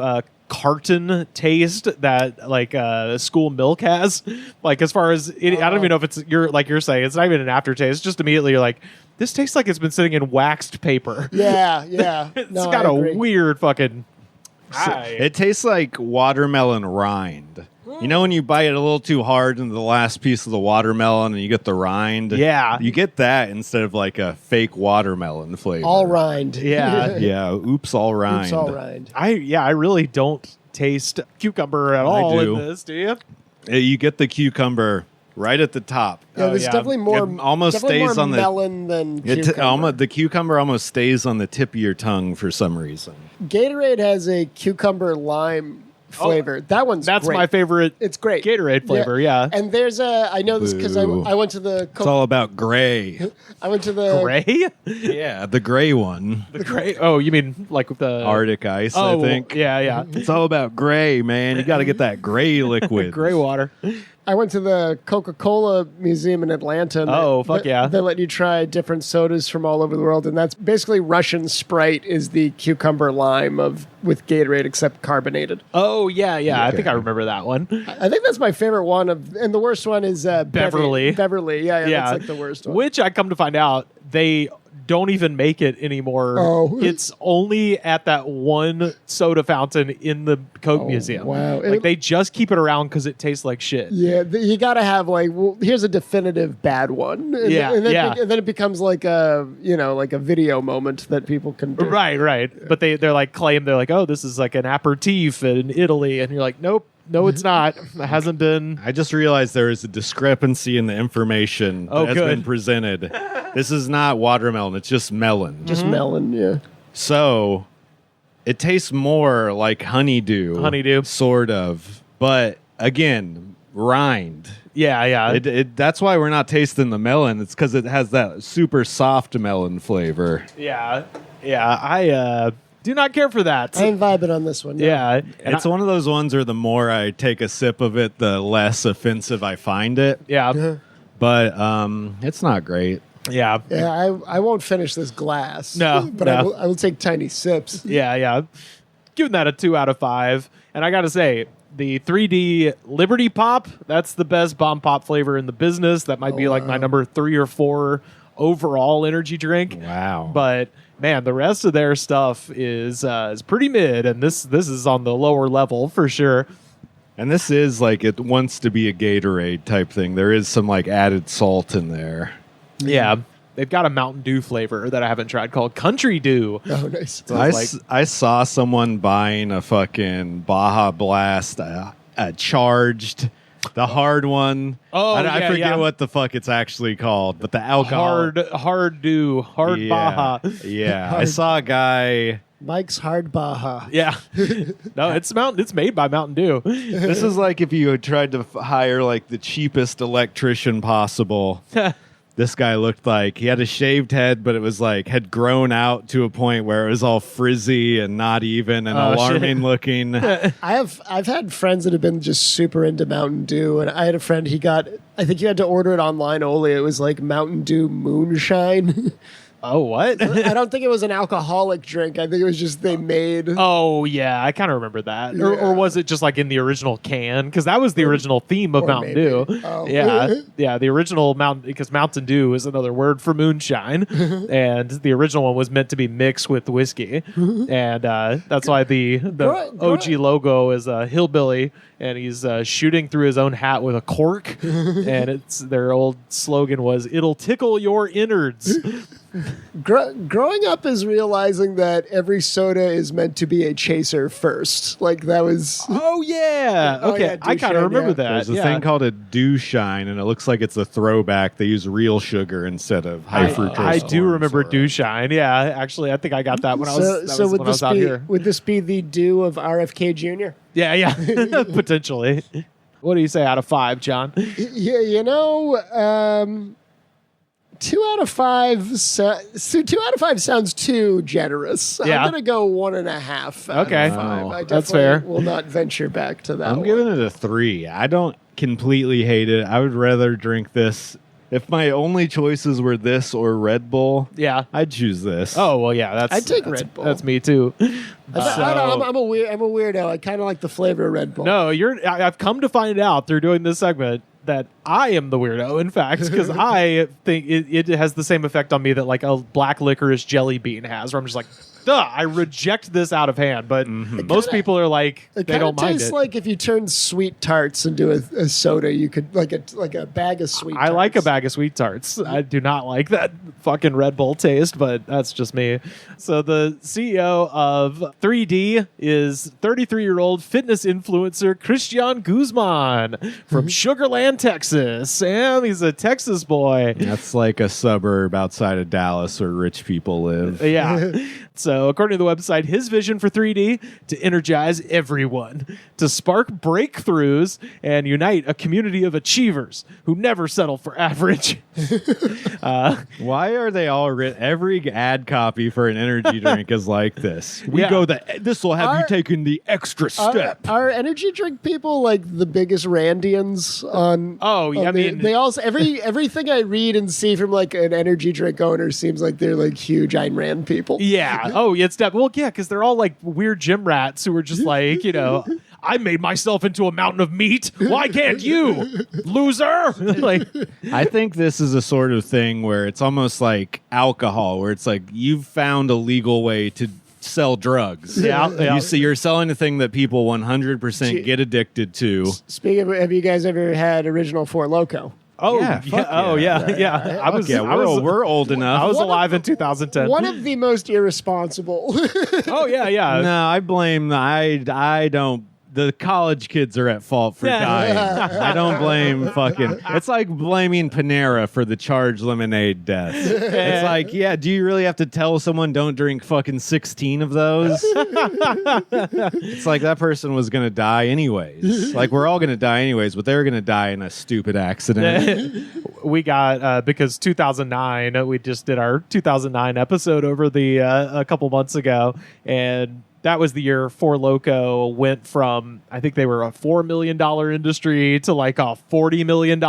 carton taste that like school milk has. Like as far as it, I don't even know if it's you're saying it's not even an aftertaste. It's just immediately you're like, this tastes like it's been sitting in waxed paper. Yeah. It's No, got I a agree. weird fucking. It tastes like watermelon rind. You know when you bite it a little too hard into the last piece of the watermelon and you get the rind? Yeah. You get that instead of like a fake watermelon flavor. All rind. Yeah. Yeah, oops, all rind. Oops, all rind. I really don't taste cucumber at all do. in this. Do you? You get the cucumber right at the top. Yeah, there's yeah. definitely more. It almost definitely stays more on the- melon than It cucumber. the cucumber almost stays on the tip of your tongue for some reason. Gatorade has a cucumber lime flavor. That one's That's great. my favorite. It's great. Gatorade flavor. Yeah. And there's I know this because Boo. I went to the It's all about gray. I went to the Gray. Yeah, the gray one. The gray. Oh, you mean like the Arctic ice, Oh, I think. yeah, yeah. It's all about gray, man. You got to get that gray liquid. Gray water. I went to the Coca-Cola Museum in Atlanta. And Oh, fuck yeah. They let you try different sodas from all over the world, and that's basically Russian Sprite is the cucumber lime with Gatorade, except carbonated. Oh yeah, yeah. I Okay. think I remember that one. I think that's my favorite one and the worst one is Beverly. Beverly, yeah, Yeah, that's like the worst one. Which I come to find out they don't even make it anymore. Oh. It's only at that one soda fountain in the Coke Museum. wow. Like they just keep it around because it tastes like shit. Yeah, you got to have like, well, here's a definitive bad one. And, Yeah, and then, yeah. and then it becomes like like a video moment that people can do. Right. But they're like they're like, oh, this is like an aperitif in Italy, and you're like, nope, no, it's not. It hasn't been. I just realized there is a discrepancy in the information Oh, that has good. been presented. This is not watermelon, it's just melon. Just melon, yeah. So it tastes more like honeydew. Sort of. But again, rind. Yeah. That's why we're not tasting the melon. It's because it has that super soft melon flavor. Yeah. I do not care for that. I'm vibing on this one. Yeah. And It's one of those ones where the more I take a sip of it, the less offensive I find it. Yeah. But it's not great. Yeah. Yeah, I won't finish this glass. No, but no. I will take tiny sips. Yeah. Giving that a 2 out of 5. And I got to say, the 3D Liberty Pop, that's the best bomb pop flavor in the business. That might be like my number 3 or 4 overall energy drink. Wow. But man, the rest of their stuff is pretty mid, and this is on the lower level for sure. And this is like it wants to be a Gatorade type thing. There is some like added salt in there. Yeah. They've got a Mountain Dew flavor that I haven't tried called Country Dew. Oh, nice. So it's like, I saw someone buying a fucking Baja Blast charged, the hard one. Oh, I yeah, forget yeah. what the fuck it's actually called, but the alcohol. hard Dew, hard Baja. Yeah, I saw a guy Mike's Hard Baja. Yeah. No, it's made by Mountain Dew. This is like if you had tried to hire like the cheapest electrician possible. This guy looked like he had a shaved head, but it was like had grown out to a point where it was all frizzy and not even and alarming looking. I've had friends that have been just super into Mountain Dew, and I had a friend I think you had to order it online only. It was like Mountain Dew Moonshine. Oh, what? I don't think it was an alcoholic drink. I think it was just they made. Oh, yeah. I kind of remember that. Yeah. Or was it just like in the original can? Because that was the original theme of Mountain maybe. Dew. Oh. Yeah. Yeah. The original because Mountain Dew is another word for moonshine. And the original one was meant to be mixed with whiskey. And that's why the OG logo is a hillbilly. And he's shooting through his own hat with a cork. And their old slogan was, "It'll tickle your innards." Growing up is realizing that every soda is meant to be a chaser first. Like that was. Oh, yeah. Oh, Okay. yeah, I kind of Douchine, remember yeah. that. There's a yeah. thing called a Dew Shine, and it looks like it's a throwback. They use real sugar instead of high fructose. I do corn remember syrup. Dew Shine. Yeah, actually, I think I got that when I was out here. Would this be the Dew of RFK Jr.? Yeah, yeah, potentially. What do you say out of 5, John? Yeah, 2 out of 5. 2 out of 5 sounds too generous. Yeah. I'm gonna go 1.5. Okay. out of 5. I That's definitely fair. will not venture back to that. I'm one. giving it a 3. I don't completely hate it. I would rather drink this. If my only choices were this or Red Bull, Yeah. I'd choose this. Oh well, yeah. I'd take Red Bull. That's me too. I'm a weirdo. I kind of like the flavor of Red Bull. No, I've come to find out through doing this segment that I am the weirdo. In fact, because I think it has the same effect on me that like a black licorice jelly bean has, where I'm just like, duh, I reject this out of hand. But most people are like, It they kind don't of mind tastes it. like if you turned sweet tarts into a soda, you could like a bag of sweet. I like a tarts. bag of sweet tarts. I do not like that fucking Red Bull taste, but that's just me. So the CEO of 3D is 33-year-old fitness influencer Christian Guzman from Sugar Land, Texas. Sam, he's a Texas boy. That's like a suburb outside of Dallas where rich people live. Yeah. So, according to the website, his vision for 3D to energize everyone, to spark breakthroughs, and unite a community of achievers who never settle for average. Why are they all every ad copy for an energy drink is like this? We Yeah. go this will have you taking the extra step. Are energy drink people like the biggest Randians on? Oh, yeah, on I mean- they also everything I read and see from like an energy drink owner seems like they're like huge Ayn Rand people. Yeah. Oh, it's well, yeah, because they're all like weird gym rats who are just like, I made myself into a mountain of meat. Why can't you, loser? Like, I think this is a sort of thing where it's almost like alcohol, where it's like you've found a legal way to sell drugs. Yeah. You're selling a thing that people 100% get addicted to. Speaking of, have you guys ever had Original Four Loko? oh, Yeah, yeah, fuck oh, yeah. yeah. I was, we're old enough. I was One of alive in 2010. One of the most irresponsible. Oh, yeah, yeah. No, I blame. I don't. The college kids are at fault for Yeah. dying. I don't blame fucking. It's like blaming Panera for the charged lemonade death. It's like, yeah, do you really have to tell someone don't drink fucking 16 of those? It's like that person was going to die anyways. Like we're all going to die anyways, but they're going to die in a stupid accident. We got because 2009 we just did our 2009 episode over the a couple months ago, and that was the year Four Loko went from, I think they were a $4 million industry to like a $40 million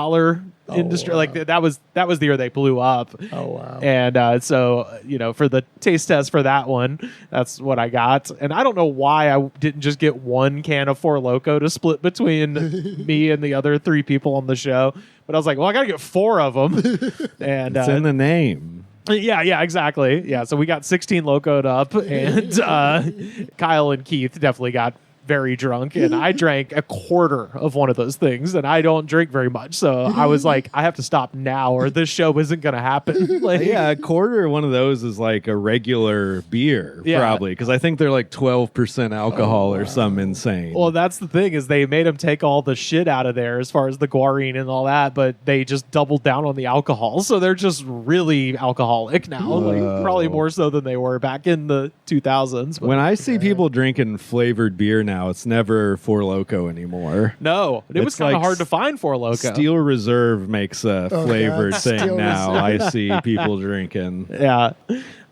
industry. wow. Like that was the year they blew up. Oh, wow. And so for the taste test for that one, that's what I got. And I don't know why I didn't just get one can of Four Loko to split between me and the other 3 people on the show. But I was like, well, I got to get 4 of them. And It's in the name. yeah, exactly. Yeah, so we got 16 locoed up, and Kyle and Keith definitely got very drunk, and I drank a quarter of one of those things, and I don't drink very much. So I was like, I have to stop now or this show isn't going to happen. Like, Yeah, a quarter of one of those is like a regular beer, Yeah. probably, because I think they're like 12% alcohol or something insane. well, that's the thing is they made him take all the shit out of there as far as the guarine and all that, but they just doubled down on the alcohol. So they're just really alcoholic now, like probably more so than they were back in the 2000s. But when I see people drinking flavored beer now, it's never Four Loko anymore. no, it was It's kind of like hard to find for Loco. Steel Reserve makes a flavored God, thing Steel now. Reserve. I see people drinking. Yeah.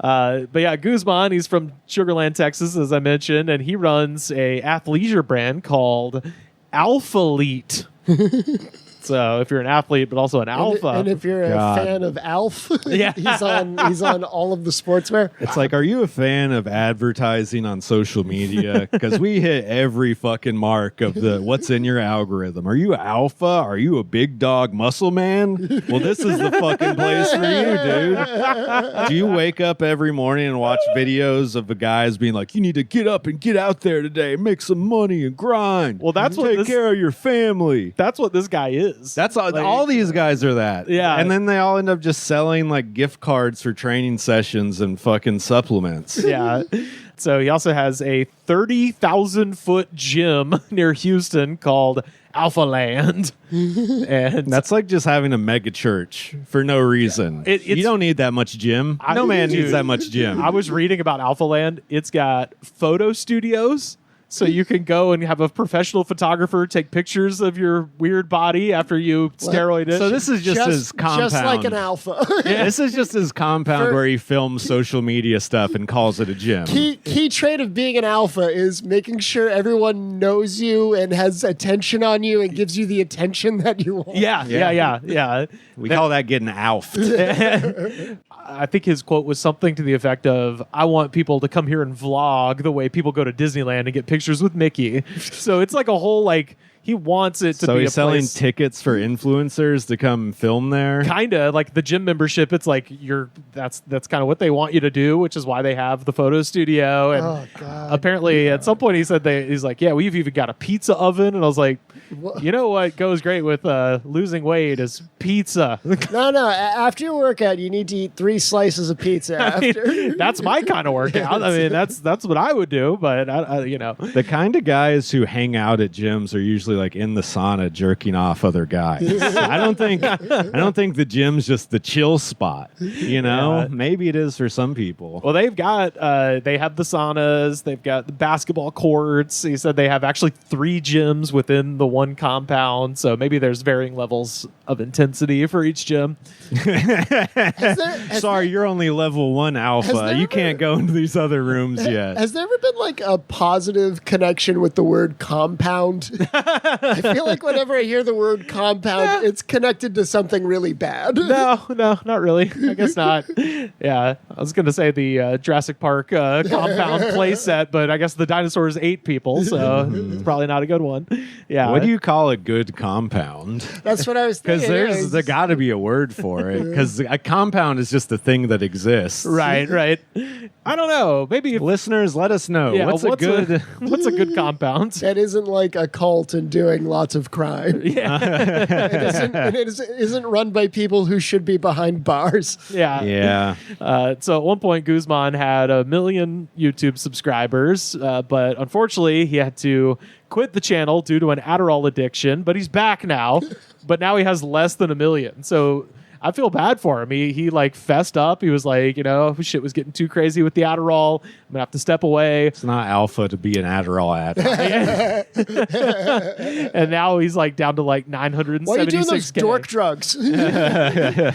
But yeah, Guzman, he's from Sugarland, Texas, as I mentioned, and he runs a athleisure brand called Alphalete. So if you're an athlete, but also an alpha. And if you're God. a fan of Alf, Yeah. he's on all of the sportswear. It's like, are you a fan of advertising on social media? Because we hit every fucking mark of the what's in your algorithm. Are you alpha? Are you a big dog muscle man? Well, this is the fucking place for you, dude. Do you wake up every morning and watch videos of the guys being like, you need to get up and get out there today, make some money and grind. Well, that's what take this- care of your family. That's what this guy is. That's all. Like- All these guys are that. Yeah. and then they all end up just selling like gift cards for training sessions and fucking supplements. Yeah. So he also has a 30,000 foot gym near Houston called Alpha Land. And That's like just having a mega church for no reason. It's- you don't need that much gym. No man needs that much gym. I was reading about Alpha Land. It's got photo studios. So you can go and have a professional photographer take pictures of your weird body after you steroid it. So this is just his compound. Just like an alpha. This is just his compound For- where he films social media stuff and calls it a gym. Key trait of being an alpha is making sure everyone knows you and has attention on you and gives you the attention that you want. yeah. We call that getting alphed. I think his quote was something to the effect of, I want people to come here and vlog the way people go to Disneyland and get pictures with Mickey. So it's like a whole, like, he wants it to So be he's a selling place. tickets for influencers to come film there. Kinda like the gym membership. It's like that's kind of what they want you to do, which is why they have the photo studio. And Oh, God. apparently, at some point, he said he's like, yeah, we've even got a pizza oven. And I was like, you know what goes great with losing weight is pizza. No. After your workout, you need to eat 3 slices of pizza after. That's my kind of workout. I mean, that's what I would do. But I The kind of guys who hang out at gyms are usually like in the sauna jerking off other guys. I don't think the gym's just the chill spot. You know, Yeah. maybe it is for some people. Well, they've got they have the saunas, they've got the basketball courts. He said they have actually 3 gyms within the one compound, so maybe there's varying levels of intensity for each gym. Sorry, you're only level 1 alpha. there You ever- can't go into these other rooms yet. Has there ever been like a positive connection with the word compound? I feel like whenever I hear the word compound, it's connected to something really bad. No, not really. I guess not. Yeah, I was going to say the Jurassic Park compound playset, but I guess the dinosaurs ate people, so it's probably not a good one. Yeah. What do you call a good compound? That's what I was Because thinking. there got to be a word for it. Because a compound is just a thing that exists. Right. I don't know. Maybe if, Listeners, let us know. yeah, what's a good? what's a good compound? That isn't like a cult and doing lots of crime. It isn't run by people who should be behind bars. Yeah. Yeah. So at one point, Guzman had 1 million YouTube subscribers, but unfortunately, he had to quit the channel due to an Adderall addiction. But he's back now. But now he has less than 1 million. So I feel bad for him. He like fessed up. He was like, shit was getting too crazy with the Adderall. I'm gonna have to step away. It's not alpha to be an Adderall addict. And now he's like down to like 976. Why are you doing those dork drugs? But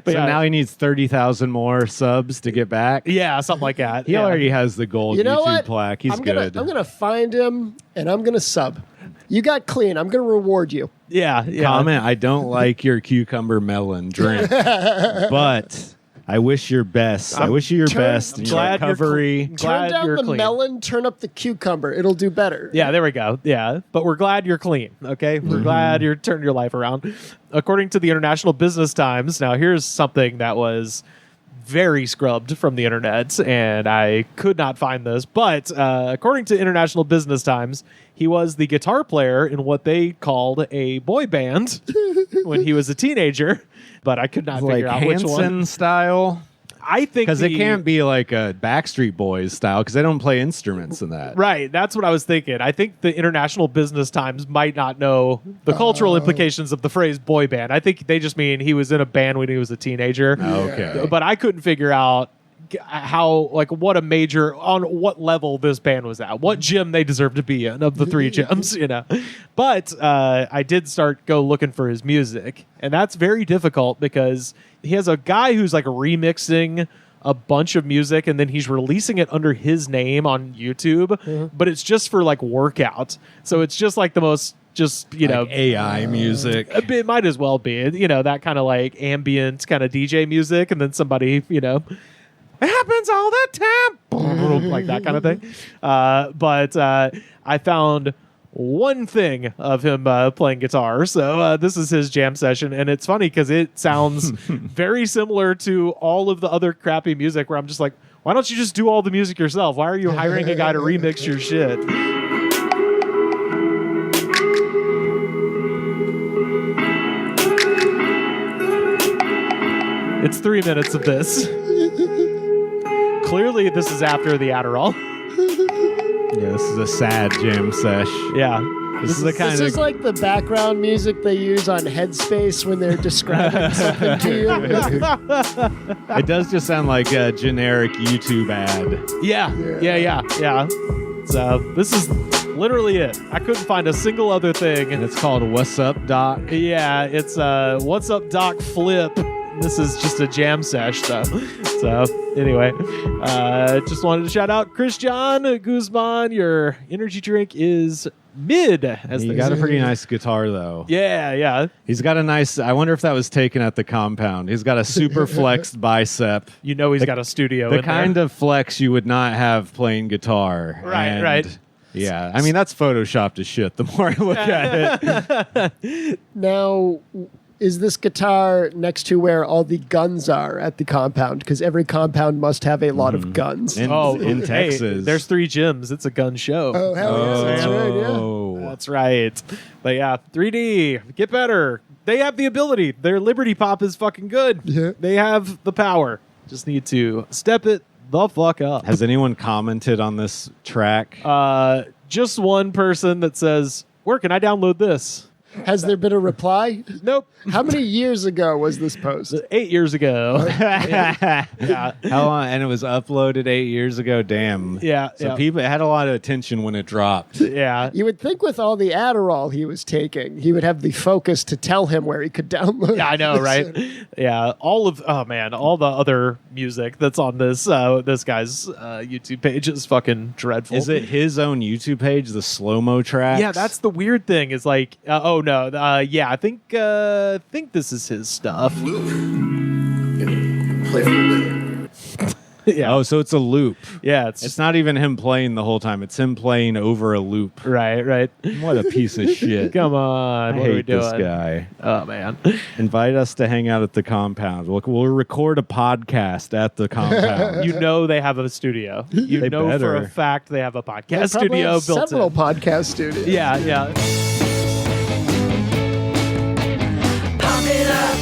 So yeah, now he needs 30,000 more subs to get back. yeah, something like that. He Yeah. already has the gold You know YouTube what? plaque. He's good. I'm gonna find him and I'm gonna sub. You got clean. I'm gonna reward you. Yeah. Comment, I don't like your cucumber melon drink, but I wish your best. I wish you your best in your glad you're recovery. Glad Turn down you're the clean. melon, turn up the cucumber. It'll do better. Yeah, there we go. Yeah, but we're glad you're clean. Okay, we're glad you're turning your life around. According to the International Business Times, now here's something that was very scrubbed from the internet, and I could not find this. But according to International Business Times, he was the guitar player in what they called a boy band when he was a teenager. But I could not figure out which one. Hanson style. I think Because it can't be like a Backstreet Boys style because they don't play instruments in that. Right, that's what I was thinking. I think the International Business Times might not know the cultural implications of the phrase boy band. I think they just mean he was in a band when he was a teenager. Okay. But I couldn't figure out how, like, what a major, on what level this band was at, what gym they deserve to be in of the three gyms, you know. But I did go looking for his music, and that's very difficult because he has a guy who's like remixing a bunch of music and then he's releasing it under his name on YouTube, but it's just for like workout. So it's just like the most, just, you know, AI music. it might as well be, you know, that kind of like ambient kind of DJ music, and then somebody, you know, it happens all the time, like that kind of thing. But I found one thing of him playing guitar. So this is his jam session, and it's funny because it sounds very similar to all of the other crappy music where I'm just like, why don't you just do all the music yourself? Why are you hiring a guy to remix your shit? It's 3 minutes of this. Clearly, this is after the Adderall. Yeah, this is a sad jam sesh. Yeah. This is the kind This of is like the background music they use on Headspace when they're describing something to you. It does just sound like a generic YouTube ad. Yeah. So this is literally it. I couldn't find a single other thing. And it's called What's Up, Doc? Yeah, it's What's Up, Doc Flip. This is just a jam sesh, though. So, anyway, just wanted to shout out Christian Guzman. Your energy drink is mid. As You they got a say. pretty nice guitar, though. Yeah. He's got a nice, I wonder if that was taken at the compound. He's got a super flexed bicep. You know he's got a studio The in kind there. of flex you would not have playing guitar. Right. Yeah, I mean, that's photoshopped as shit the more I look at it. Now, is this guitar next to where all the guns are at the compound? Because every compound must have a lot of guns. In Hey, Texas. there's 3 gyms. It's a gun show. Oh, hell yeah. That's right, yeah. Oh. That's right. But yeah, 3D, get better. They have the ability. Their Liberty Pop is fucking good. Yeah. They have the power. Just need to step it the fuck up. Has anyone commented on this track? Just one person that says, where can I download this? Has there been a reply? Nope. How many years ago was this post? 8 years ago. Yeah. How long? And it was uploaded 8 years ago. Damn. Yeah, So yeah. people, it had a lot of attention when it dropped. Yeah. You would think with all the Adderall he was taking, he would have the focus to tell him where he could download. Yeah, I know, right? Yeah, all the other music that's on this this guy's YouTube page is fucking dreadful. Is it his own YouTube page, the slow-mo tracks? Yeah, that's the weird thing. Is like, yeah, I think this is his stuff. Play for a bit. Yeah, Oh, so it's a loop. yeah, It's not even him playing the whole time. It's him playing over a loop. right. What a piece of shit. Come on, I what are we hate doing? this guy. Oh man, Invite us to hang out at the compound. We'll record a podcast at the compound. you know they have a studio. You They know for better. a fact they have a They podcast probably studio have built several in. podcast studios. Yeah. Pump it up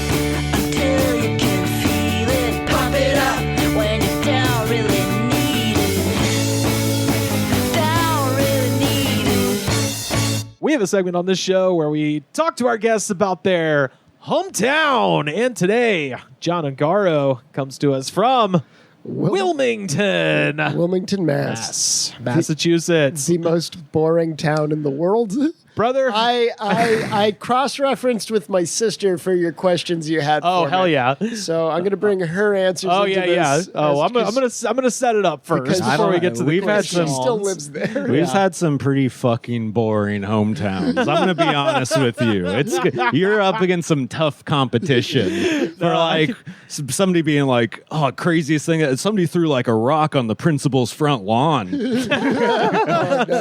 until you can feel it. Pump it up when you don't really need it. Don't really need it. We have a segment on this show where we talk to our guests about their hometown. And today, John Ungaro comes to us from Wilmington, Wilmington, Mass. Massachusetts. The most boring town in the world. Brother, I cross-referenced with my sister for your questions you had. oh for hell me. yeah. So I'm going to bring her answers. Oh into yeah. this Oh, I'm because gonna set it up first because I before we don't- get to the we've had she questions. some- still lives there. We've had some pretty fucking boring hometowns. I'm going to be honest with you. You're up against some tough competition for like somebody being like, oh, craziest thing. Somebody threw like a rock on the principal's front lawn. It's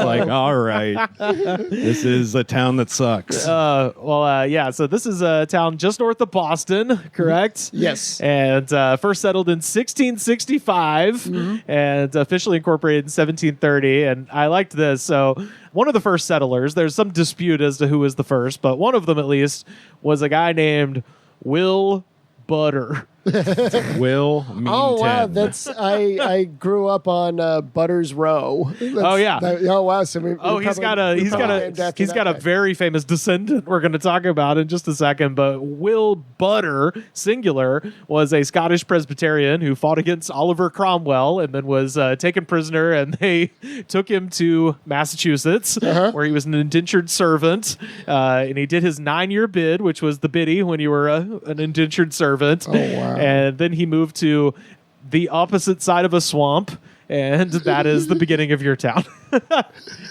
like, all right, this is is a town that sucks. Yeah. So this is a town just north of Boston, correct? Yes. And first settled in 1665 and officially incorporated in 1730. And I liked this. So one of the first settlers, there's some dispute as to who was the first, but one of them at least was a guy named Will Butter. Wilmington. Oh wow, that's I grew up on Butters Row. Oh wow, so He's got a very famous descendant we're going to talk about in just a second. But Will Butter, singular, was a Scottish Presbyterian who fought against Oliver Cromwell and then was taken prisoner, and they took him to Massachusetts, where he was an indentured servant, and he did his 9-year bid, which was the biddy when you were an indentured servant. Oh wow. And then he moved to the opposite side of a swamp, and that is the beginning of your town.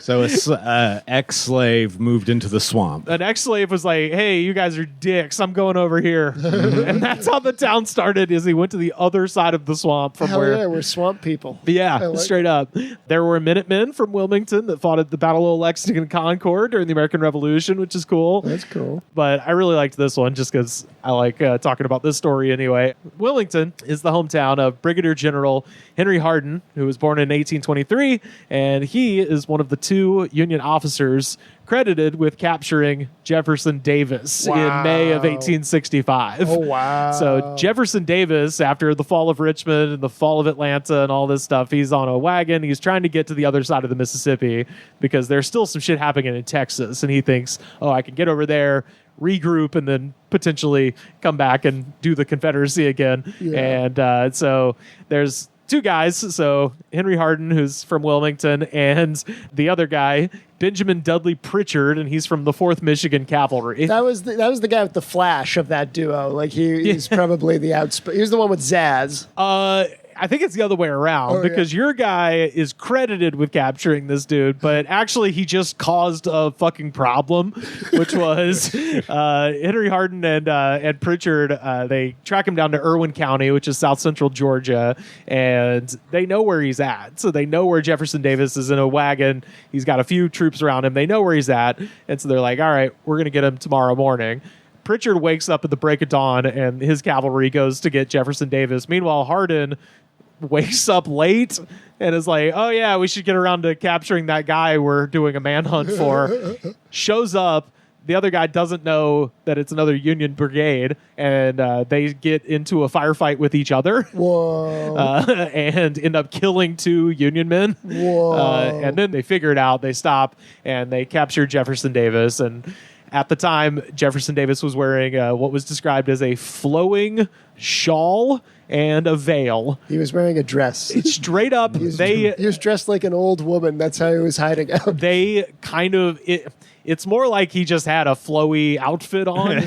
So an ex-slave moved into the swamp. An ex-slave was like, hey, you guys are dicks. I'm going over here. And that's how the town started, is he went to the other side of the swamp from Hell where... yeah, we're swamp people. Yeah, straight up. There were Minutemen from Wilmington that fought at the Battle of Lexington and Concord during the American Revolution, which is cool. That's cool. But I really liked this one just because I like talking about this story anyway. Wilmington is the hometown of Brigadier General Henry Hardin, who was born in 1823, and he is one of the 2 Union officers credited with capturing Jefferson Davis in May of 1865. Oh, wow. So Jefferson Davis, after the fall of Richmond and the fall of Atlanta and all this stuff, he's on a wagon. He's trying to get to the other side of the Mississippi because there's still some shit happening in Texas. And he thinks, oh, I can get over there, regroup, and then potentially come back and do the Confederacy again. Yeah. And so there's 2 guys. So Henry Hardin, who's from Wilmington, and the other guy, Benjamin Dudley Pritchard, and he's from the 4th Michigan Cavalry. That was the guy with the flash of that duo. Like he's probably the he was the one with Zaz. I think it's the other way around because your guy is credited with capturing this dude, but actually he just caused a fucking problem, which was Henry Hardin and Pritchard. They track him down to Irwin County, which is south central Georgia, and they know where he's at. So they know where Jefferson Davis is in a wagon. He's got a few troops around him. They know where he's at, and so they're like, all right, we're going to get him tomorrow morning. Pritchard wakes up at the break of dawn, and his cavalry goes to get Jefferson Davis. Meanwhile, Hardin wakes up late and is like, oh yeah, we should get around to capturing that guy we're doing a manhunt for. Shows up. The other guy doesn't know that it's another Union brigade, and they get into a firefight with each other. Whoa. And end up killing 2 Union men. Whoa. And then they figure it out. They stop, and they capture Jefferson Davis. And at the time, Jefferson Davis was wearing what was described as a flowing shawl and a veil. He was wearing a dress. It's straight up. He was dressed like an old woman. That's how he was hiding out. They kind of... It's more like he just had a flowy outfit on.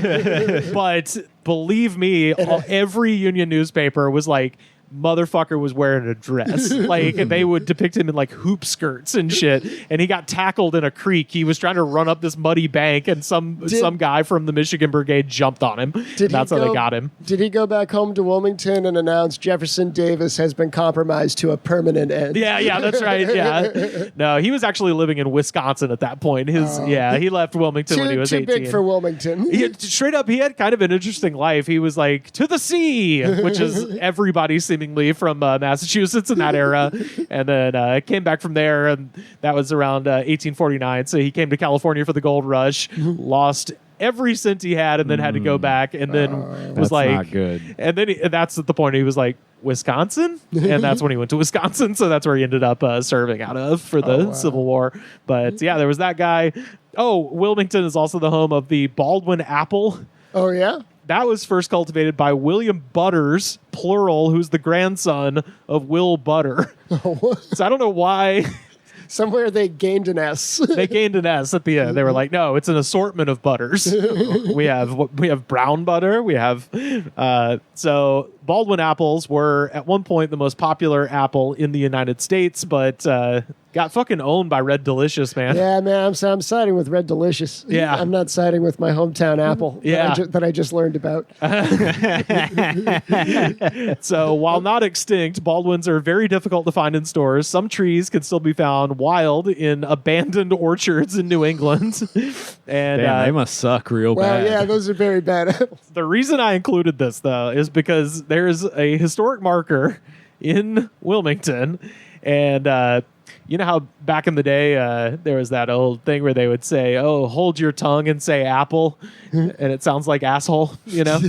But believe me, every Union newspaper was like, motherfucker was wearing a dress. Like, they would depict him in like hoop skirts and shit. And he got tackled in a creek. He was trying to run up this muddy bank, and some guy from the Michigan Brigade jumped on him. That's how they got him. Did he go back home to Wilmington and announce Jefferson Davis has been compromised to a permanent end? Yeah, that's right. Yeah. No, he was actually living in Wisconsin at that point. He left Wilmington when he was 18. Too big for Wilmington. Straight up, he had kind of an interesting life. He was like, to the sea, which is everybody seemingly from Massachusetts in that era, and then came back from there, and that was around 1849. So he came to California for the gold rush, lost every cent he had, and then had to go back, and then was like, not good. And then that's at the point he was like, Wisconsin, and that's when he went to Wisconsin. So that's where he ended up serving out of for the Civil War. But yeah, there was that guy. Oh, Wilmington is also the home of the Baldwin apple. Oh yeah. That was first cultivated by William Butters, plural, who's the grandson of Will Butter. So I don't know why. Somewhere they gained an S. They gained an S at the end. They were like, no, it's an assortment of butters. we have brown butter. We have so Baldwin apples were at one point the most popular apple in the United States, but got fucking owned by Red Delicious, man. Yeah, man, I'm siding with Red Delicious. Yeah. I'm not siding with my hometown apple Yeah. that I just learned about. So while not extinct, Baldwins are very difficult to find in stores. Some trees can still be found wild in abandoned orchards in New England. And Damn, they must suck real Well, bad. yeah, those are very bad apples. the reason I included this, though, is because there's a historic marker in Wilmington. And you know how back in the day there was that old thing where they would say, "Oh, hold your tongue and say apple," and it sounds like asshole, you know,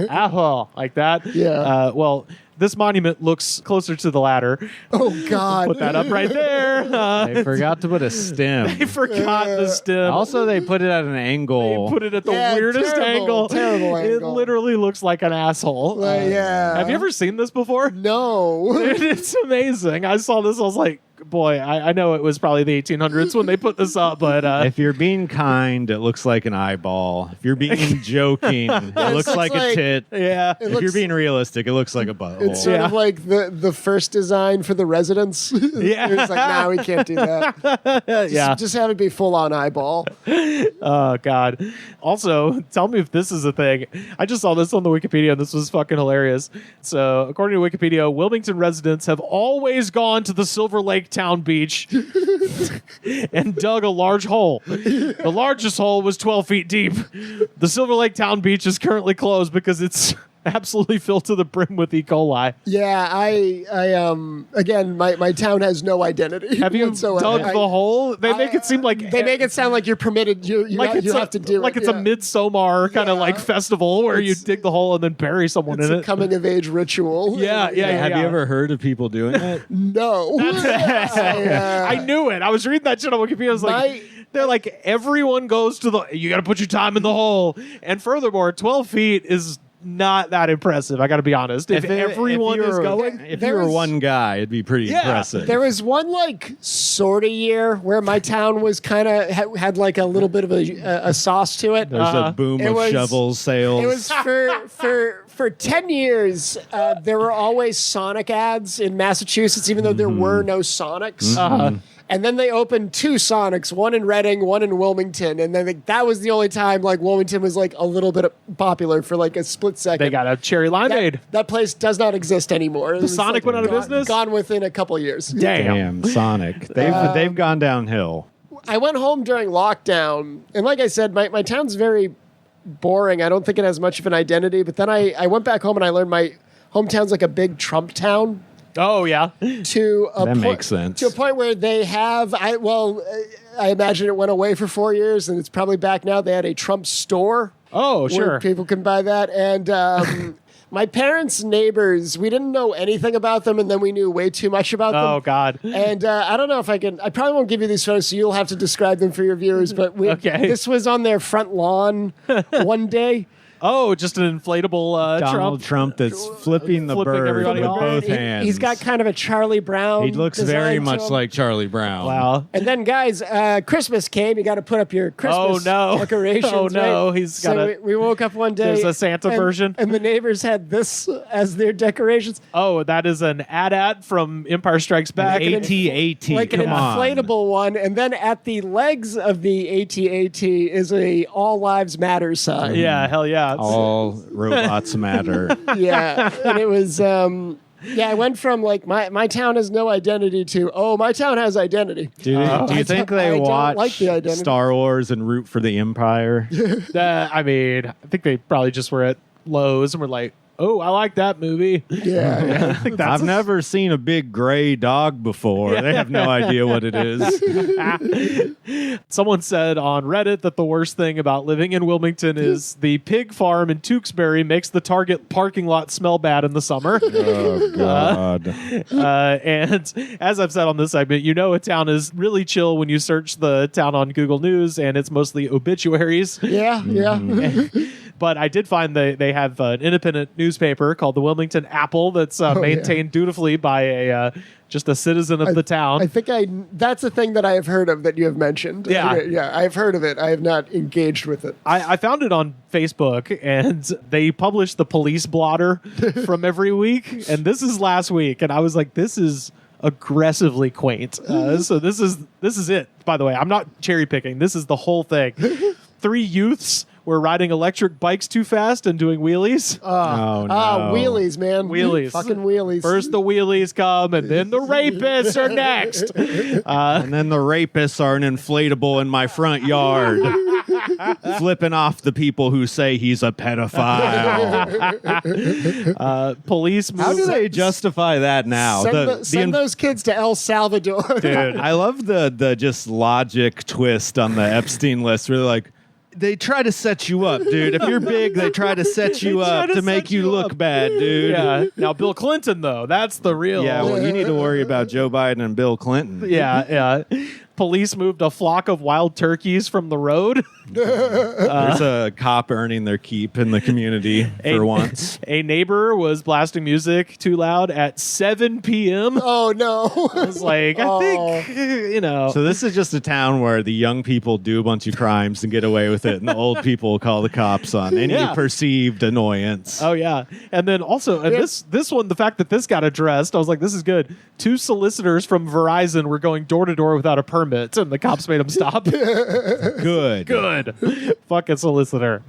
asshole, like that. Yeah. Well, this monument looks closer to the latter. Oh, God. Put that up right there. They forgot to put a stem. They forgot the stem. Also, they put it at an They angle. put it at the Yeah, weirdest angle. terrible It angle. literally looks like an asshole. Yeah. Have you ever seen this before? No. Dude, it's amazing. I saw this. I was like, boy, I know it was probably the 1800s when they put this up, but If you're being kind, it looks like an eyeball. If you're being joking, it looks looks like a like- tit. yeah. It If looks- you're being realistic, it looks like a butthole. It's sort of like the first design for the residence. Yeah. It's like, nah, we can't do that. Yeah. Just have it be full on eyeball. Oh, God. Also, tell me if this is a thing. I just saw this on the Wikipedia, and this was fucking hilarious. So, according to Wikipedia, Wilmington residents have always gone to the Silver Lake Town Beach and dug a large hole. The largest hole was 12 feet deep. The Silver Lake Town Beach is currently closed because it's absolutely filled to the brim with E. coli. Yeah, I again, my town has no identity. Have you whatsoever. dug the hole? They make it seem like They make it sound like you're permitted. You have to do like it. it's a Midsommar kind of Yeah. like festival where you It's- dig the hole and then bury someone It's in a it. coming of age ritual. Yeah, yeah, Have you ever heard of people doing that? No. I knew it. I was reading that shit on Wikipedia. I was like, My- they're like, everyone goes to the, you got to put your time in the hole. And furthermore, 12 feet is not that impressive. I got to be honest. If everyone is going, If There you were was- one guy, it'd be pretty Yeah. impressive. There was one like sort of year where my town was kind of had like a little bit of a sauce to it. There's a boom It of was- shovels sales. It was for 10 years. There were always Sonic ads in Massachusetts, even though there were no Sonics. And then they opened two Sonics, one in Reading, one in Wilmington, and then that was the only time like Wilmington was like a little bit popular for like a split second. they got a cherry limeade. that place does not exist anymore. It was, Sonic went out of business? Gone within a couple years. Damn. Sonic. They've gone downhill. I went home during lockdown, and like I said, my town's very boring. I don't think it has much of an identity. But then I went back home and I learned my hometown's like a big Trump town. Oh, yeah. To a That point, makes sense. To a point where they have, I imagine it went away for 4 years, and it's probably back now. They had a Trump store. Oh, Where sure. people can buy that, and. My parents' neighbors, we didn't know anything about them, and then we knew way too much about them. Oh, God. And I don't know if I can. I probably won't give you these photos, so you'll have to describe them for your viewers. But Okay. this was on their front lawn one day. Oh, just an inflatable Donald Trump that's flipping the Flipping bird everybody with off. both He- hands. He's got kind of a Charlie Brown. He looks design very to much him. like Charlie Brown. Wow. And then, guys, Christmas came. You got to put up your Christmas decorations. Oh, no. right? He's So got we woke up one day. There's a Santa and- version? and the neighbors had this as their decorations, Oh, that is an AT-AT from Empire Strikes Back. AT-AT. like an come on. inflatable one. And then at the legs of the AT-AT is a All Lives Matter sign. Yeah, hell yeah. All robots matter. Yeah, and it was. I went from like my town has no identity to my town has identity. Do you think I they don't watch like the identity. Star Wars and root for the Empire? I mean, I think they probably just were at Lowe's and were like, oh, I like that movie. Yeah, I think that's I've never seen a big gray dog before. They have no idea what it is. Someone said on Reddit that the worst thing about living in Wilmington is the pig farm in Tewksbury makes the Target parking lot smell bad in the summer. Oh, God. And as I've said on this segment, you know a town is really chill when you search the town on Google News, and it's mostly obituaries. yeah. But I did find they have an independent newspaper called the Wilmington Apple that's maintained dutifully by a just a citizen of the town. I think that's a thing that I have heard of that you have mentioned. Yeah. Yeah, I've heard of it. I have not engaged with it. I found it on Facebook, and they publish the police blotter from every week, and this is last week, and I was like, this is aggressively quaint. So this is it. By the way, I'm not cherry picking. This is the whole thing. 3 youths were riding electric bikes too fast and doing wheelies. Oh, no. Wheelies, man. Wheelies. Fucking wheelies. First the wheelies come, and then the rapists are next. And then the rapists are an inflatable in my front yard, flipping off the people who say he's a pedophile. Police How do moved. they justify that now? Send those kids to El Salvador. Dude, I love the just logic twist on the Epstein list where they're like, they try to set you up, dude. If you're big, they try to set you up to make you look bad, dude. Yeah. Now Bill Clinton, though, that's the real. Yeah, well, you need to worry about Joe Biden and Bill Clinton. Yeah. Police moved a flock of wild turkeys from the road. There's a cop earning their keep in the community for once. A neighbor was blasting music too loud at 7 p.m. Oh, no. I was like, I think, So this is just a town where the young people do a bunch of crimes and get away with it, and the old people call the cops on any Yeah. perceived annoyance. Oh, yeah. And then also, and this one, the fact that this got addressed, I was like, this is good. 2 solicitors from Verizon were going door to door without a permit, and the cops made them stop. Good. Fucking solicitor.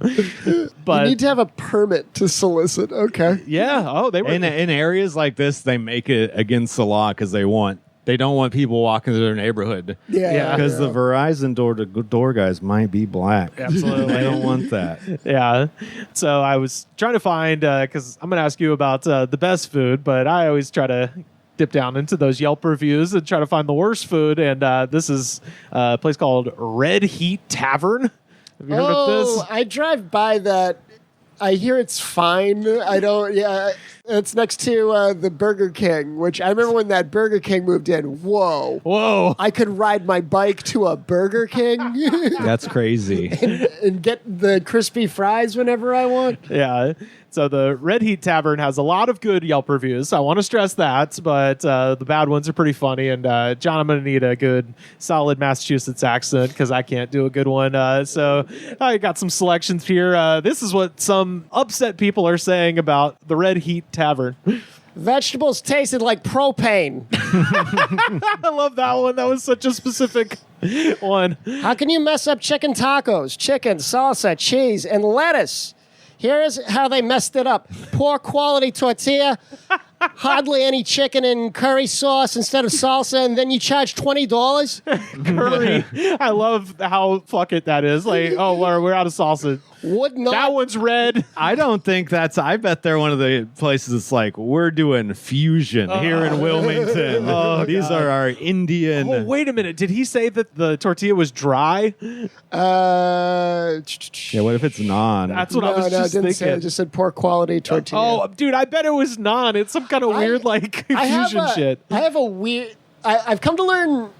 But You need to have a permit to solicit. Okay. yeah. Oh, they were. In areas like this, they make it against the law because they don't want people walking through their neighborhood. Yeah. Because the Verizon door-to-door guys might be black. Absolutely. They don't want that. Yeah. So I was trying to find, because I'm going to ask you about the best food, but I always try to dip down into those Yelp reviews and try to find the worst food. And this is a place called Red Heat Tavern. Have you heard of this? I drive by that. I hear it's fine. I don't. Yeah, it's next to the Burger King, which I remember when that Burger King moved in. Whoa. I could ride my bike to a Burger King That's crazy. and get the crispy fries whenever I want. Yeah. So the Red Heat Tavern has a lot of good Yelp reviews. I want to stress that, but the bad ones are pretty funny. And John, I'm going to need a good, solid Massachusetts accent because I can't do a good one. So I got some selections here. This is what some upset people are saying about the Red Heat Tavern. Vegetables tasted like propane. I love that one. That was such a specific one. How can you mess up chicken tacos? Chicken, salsa, cheese, and lettuce. Here is how they messed it up. Poor quality tortilla, hardly any chicken and curry sauce instead of salsa, and then you charge $20? Curry. I love how fuck it that is. Like, oh, we're out of salsa. Would not. That one's red. I don't think I bet they're one of the places that's like, we're doing fusion here in Wilmington. These are our Indian. Oh, wait a minute. Did he say that the tortilla was dry? Yeah, what if it's naan? That's what I was just didn't thinking. say. It just said poor quality tortilla. Oh, dude, I bet it was naan. It's some kind of weird, like, fusion shit. I have a weird. I've come to learn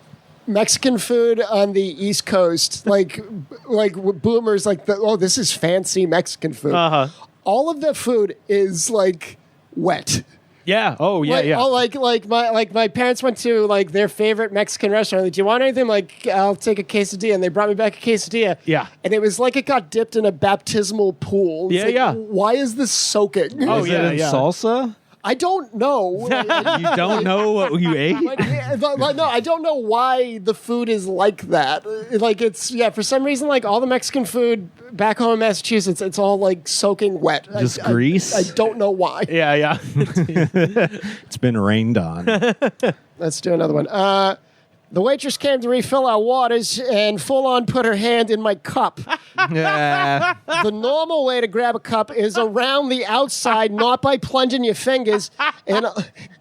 Mexican food on the East Coast, like boomers, like this is fancy Mexican food. Uh-huh. All of the food is like wet. Yeah. Oh, yeah, like, yeah. Oh, like my parents went to like their favorite Mexican restaurant. Like, do you want anything? Like, I'll take a quesadilla, and they brought me back a quesadilla. Yeah. And it was like it got dipped in a baptismal pool. It's Yeah, like, yeah. Why is this soaking? Oh, Is yeah, it in yeah. salsa? I don't know. You don't know what you ate? No, I don't know why the food is like that. Like it's for some reason, like all the Mexican food back home in Massachusetts, it's all like soaking wet. Just grease? I don't know why. Yeah, yeah. It's been rained on. Let's do another one. The waitress came to refill our waters and full on put her hand in my cup. Yeah. The normal way to grab a cup is around the outside, not by plunging your fingers and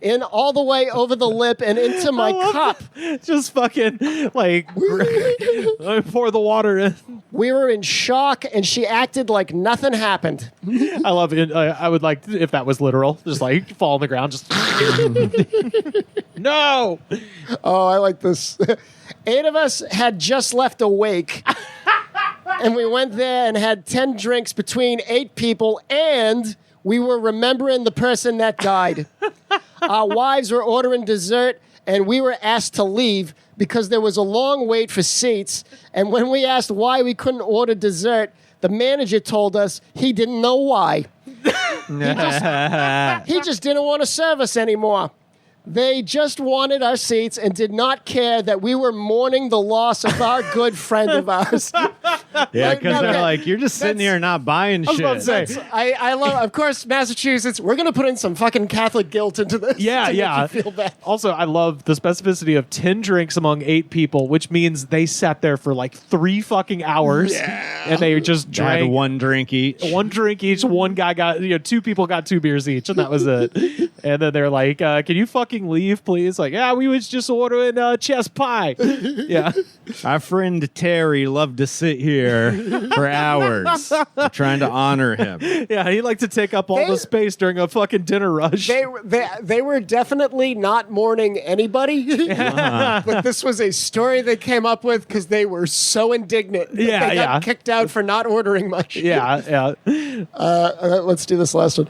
in all the way over the lip and into my cup. Just fucking, like, pour the water in. We were in shock, and she acted like nothing happened. I love it. I would like, if that was literal, just like fall on the ground, just. No! Oh, I like this. 8 of us had just left a wake. And we went there and had 10 drinks between 8 people, and we were remembering the person that died. Our wives were ordering dessert, and we were asked to leave because there was a long wait for seats. And when we asked why we couldn't order dessert, the manager told us he didn't know why. He just didn't want to serve us anymore. They just wanted our seats and did not care that we were mourning the loss of our good friend of ours. Yeah, because Now, they're that- like, you're just sitting here not buying I was shit. about to say, I love, of course, Massachusetts. We're going to put in some fucking Catholic guilt into this. yeah, to make yeah. you feel bad. Also, I love the specificity of 10 drinks among 8 people, which means they sat there for like 3 fucking hours. And they just Had drank one drink each. one drink each. One guy got, 2 people got 2 beers each, and that was it. And then they're like, can you fucking leave, please? Like, yeah, we was just ordering chess pie. Yeah. Our friend Terry loved to sit here for hours. We're trying to honor him. Yeah, he liked to take up all They- the space during a fucking dinner rush. They were definitely not mourning anybody, but this was a story they came up with because they were so indignant that Yeah, they got yeah. kicked out for not ordering much. yeah. Let's do this last one.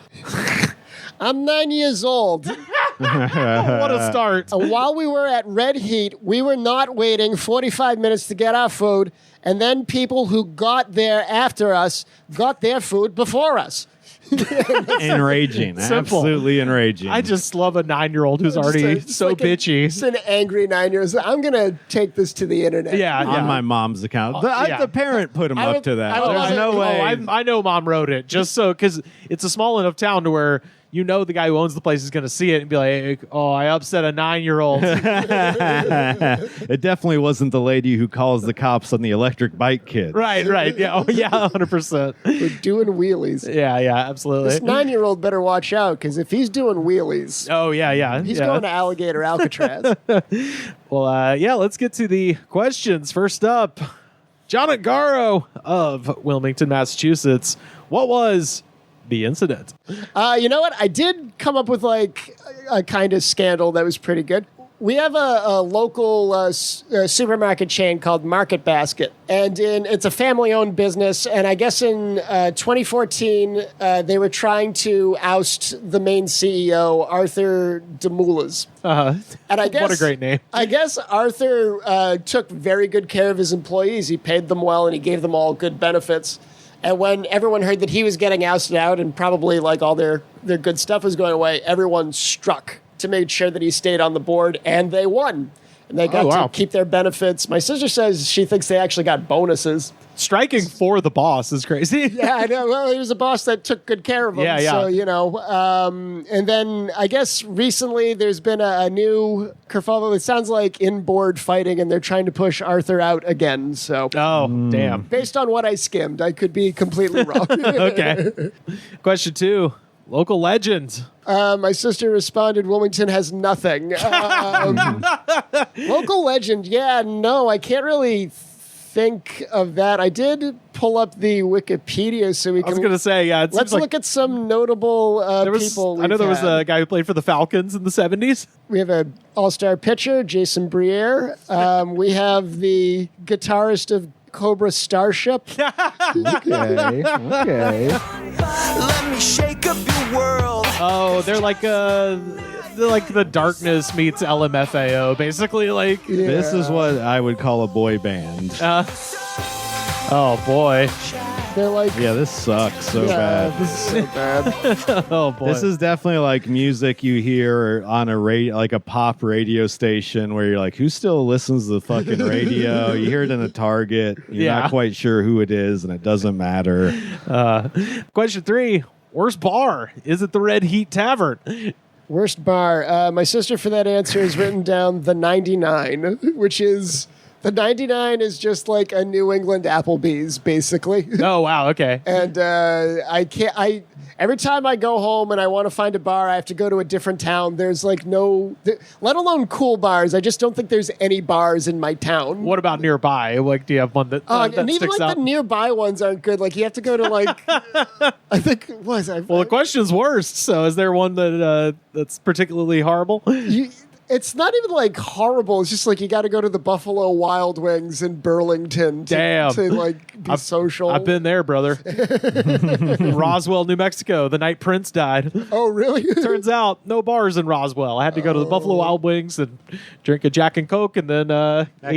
I'm 9 years old. What a start. While we were at Red Heat, we were not waiting 45 minutes to get our food, and then people who got there after us got their food before us. Enraging. Simple. Absolutely enraging. I just love a 9-year-old who's already Just so like bitchy. Just an angry 9-year-old. I'm going to take this to the internet. Yeah, on yeah. my mom's account. yeah. The parent put him I up would- to that. I would love There's it. no Oh, way. I know mom wrote it just so, because it's a small enough town to where the guy who owns the place is going to see it and be like, oh, I upset a 9-year-old. It definitely wasn't the lady who calls the cops on the electric bike kid. Right. Yeah. Oh, yeah, 100%. We're doing wheelies. Yeah, absolutely. This 9-year-old better watch out because if he's doing wheelies, Oh, yeah. he's yeah. going to Alligator Alcatraz. Well, let's get to the questions. First up, John Ungaro of Wilmington, Massachusetts. What was the incident? You know what? I did come up with like a kind of scandal that was pretty good. We have a local supermarket chain called Market Basket, and it's a family-owned business. And I guess in 2014, they were trying to oust the main CEO, Arthur Demoulas. And I guess What a great name. I guess Arthur took very good care of his employees. He paid them well, and he gave them all good benefits. And when everyone heard that he was getting ousted out and probably like all their good stuff was going away, everyone struck to make sure that he stayed on the board, and they won. And they got wow. to keep their benefits. My sister says she thinks they actually got bonuses. Striking for the boss is crazy. Yeah, I know. Well, he was a boss that took good care of him. Yeah. So, and then I guess recently there's been a new kerfuffle. It sounds like inboard fighting, and they're trying to push Arthur out again. So, Oh, damn. based on what I skimmed, I could be completely wrong. Okay. Question 2, local legend. My sister responded, Wilmington has nothing. Local legend, yeah, no, I can't really think of that. I did pull up the Wikipedia so we I was can... going to say, yeah. It Let's seems like look at some notable there was, people. I know we've there was had. a guy who played for the Falcons in the 70s. We have an all-star pitcher, Jason Briere. We have the guitarist of Cobra Starship. Okay. Let me shake up your world. Oh, they're like the Darkness meets LMFAO, basically. Like, This is what I would call a boy band. oh boy, They're like... Yeah, this sucks so yeah, bad. this is so bad. oh boy. This is definitely like music you hear on like a pop radio station where you're like, who still listens to the fucking radio? You hear it in a Target. You're Yeah. not quite sure who it is, and it doesn't matter. Question 3, worst bar. Is it the Red Heat Tavern? Worst bar. My sister for that answer has written down the 99, which is... The 99 is just like a New England Applebee's, basically. Oh, wow. Okay. And every time I go home and I want to find a bar, I have to go to a different town. There's like let alone cool bars. I just don't think there's any bars in my town. What about nearby? Like, do you have one that, that and even sticks like out? the nearby ones aren't good. Like you have to go to like, I think it was. Well, the question's worst. So, is there one that that's particularly horrible? It's not even like horrible. It's just like you got to go to the Buffalo Wild Wings in Burlington to like be social. I've been there, brother. Roswell, New Mexico, the night Prince died. Oh, really? Turns out no bars in Roswell. I had to go to the Buffalo Wild Wings and drink a Jack and Coke and then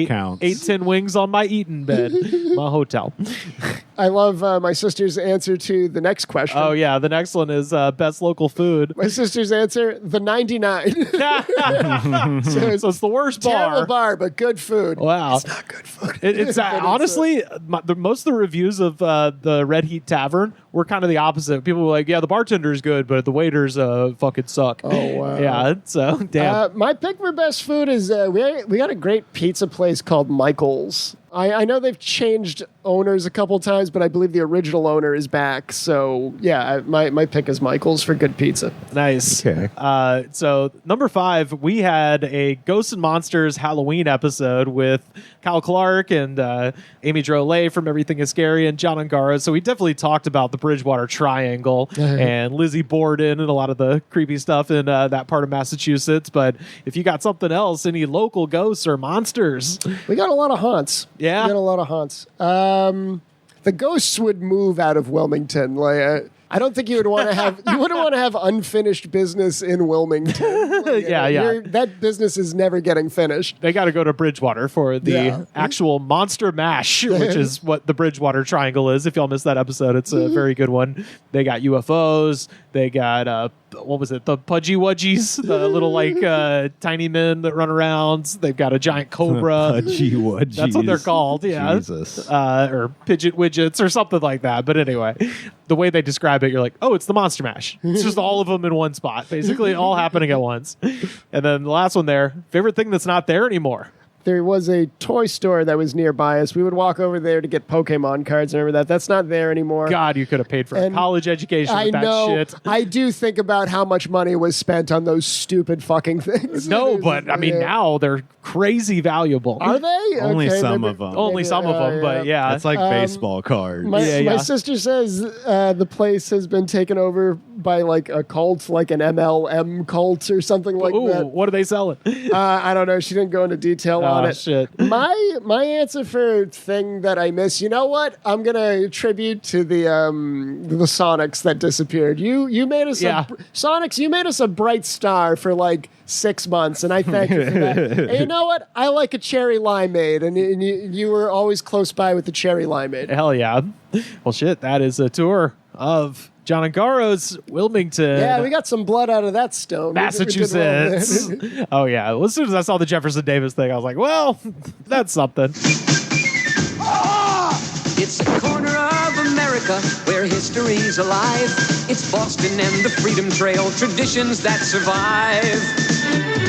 counts. 8-10 wings on my eating bed, my hotel. I love my sister's answer to the next question. Oh, yeah. The next one is best local food. My sister's answer, the 99. So it's the worst Terrible bar. bar, but good food. Wow. It's not good food. It's But honestly, most of the reviews of the Red Heat Tavern were kind of the opposite. People were like, yeah, the bartender's good, but the waiters fucking suck. Oh, wow. Yeah, so, damn. My pick for best food is we got a great pizza place called Michael's. I know they've changed owners a couple times, but I believe the original owner is back. So, yeah, my pick is Michael's for good pizza. Nice. Okay. So, number 5, we had a Ghosts and Monsters Halloween episode with Kyle Clark and Amy Drolet from Everything is Scary and John Ungaro. So, we definitely talked about the Bridgewater Triangle and Lizzie Borden and a lot of the creepy stuff in that part of Massachusetts. But if you got something else, any local ghosts or monsters? We got a lot of haunts. Yeah? We got a lot of haunts. The ghosts would move out of Wilmington. Like, I don't think you would want to have. You wouldn't want to have unfinished business in Wilmington. Like, Yeah. That business is never getting finished. They got to go to Bridgewater for the actual Monster Mash, which is what the Bridgewater Triangle is. If y'all missed that episode, it's a very good one. They got UFOs. They got, what was it? The Pudgy Wudgies, the little like tiny men that run around. They've got a giant cobra. Pudgy Wudgies. That's what they're called. Yeah. Jesus. Or Pidget Widgets or something like that. But anyway, the way they describe it, you're like, oh, it's the Monster Mash. It's just all of them in one spot, basically all happening at once. And then the last one there, favorite thing that's not there anymore. There was a toy store that was nearby us. We would walk over there to get Pokemon cards. Remember that? That's not there anymore. God, you could have paid for a And college education I with that know. shit. I do think about how much money was spent on those stupid fucking things. No, but I mean, Yeah. now they're crazy valuable. Are they? Only Okay, some maybe- of them. Only maybe- some of them, but yeah. That's like baseball cards. My sister says the place has been taken over by like a cult, like an MLM cult or something like Ooh, that. what are they selling? I don't know. She didn't go into detail on it. Shit. My answer for thing that I miss, you know what? I'm gonna attribute to the Sonics that disappeared. You made us Sonics. You made us a bright star for like 6 months, and I thank you for that. And you know what? I like a cherry limeade, and you were always close by with the cherry limeade. Hell yeah. Well, shit, that is a tour of John Ungaro's Wilmington. Yeah, we got some blood out of that stone. We did well there. Massachusetts. Oh, yeah. Well, as soon as I saw the Jefferson Davis thing, I was like, well, that's something. It's a corner of America where history's alive. It's Boston and the Freedom Trail, traditions that survive.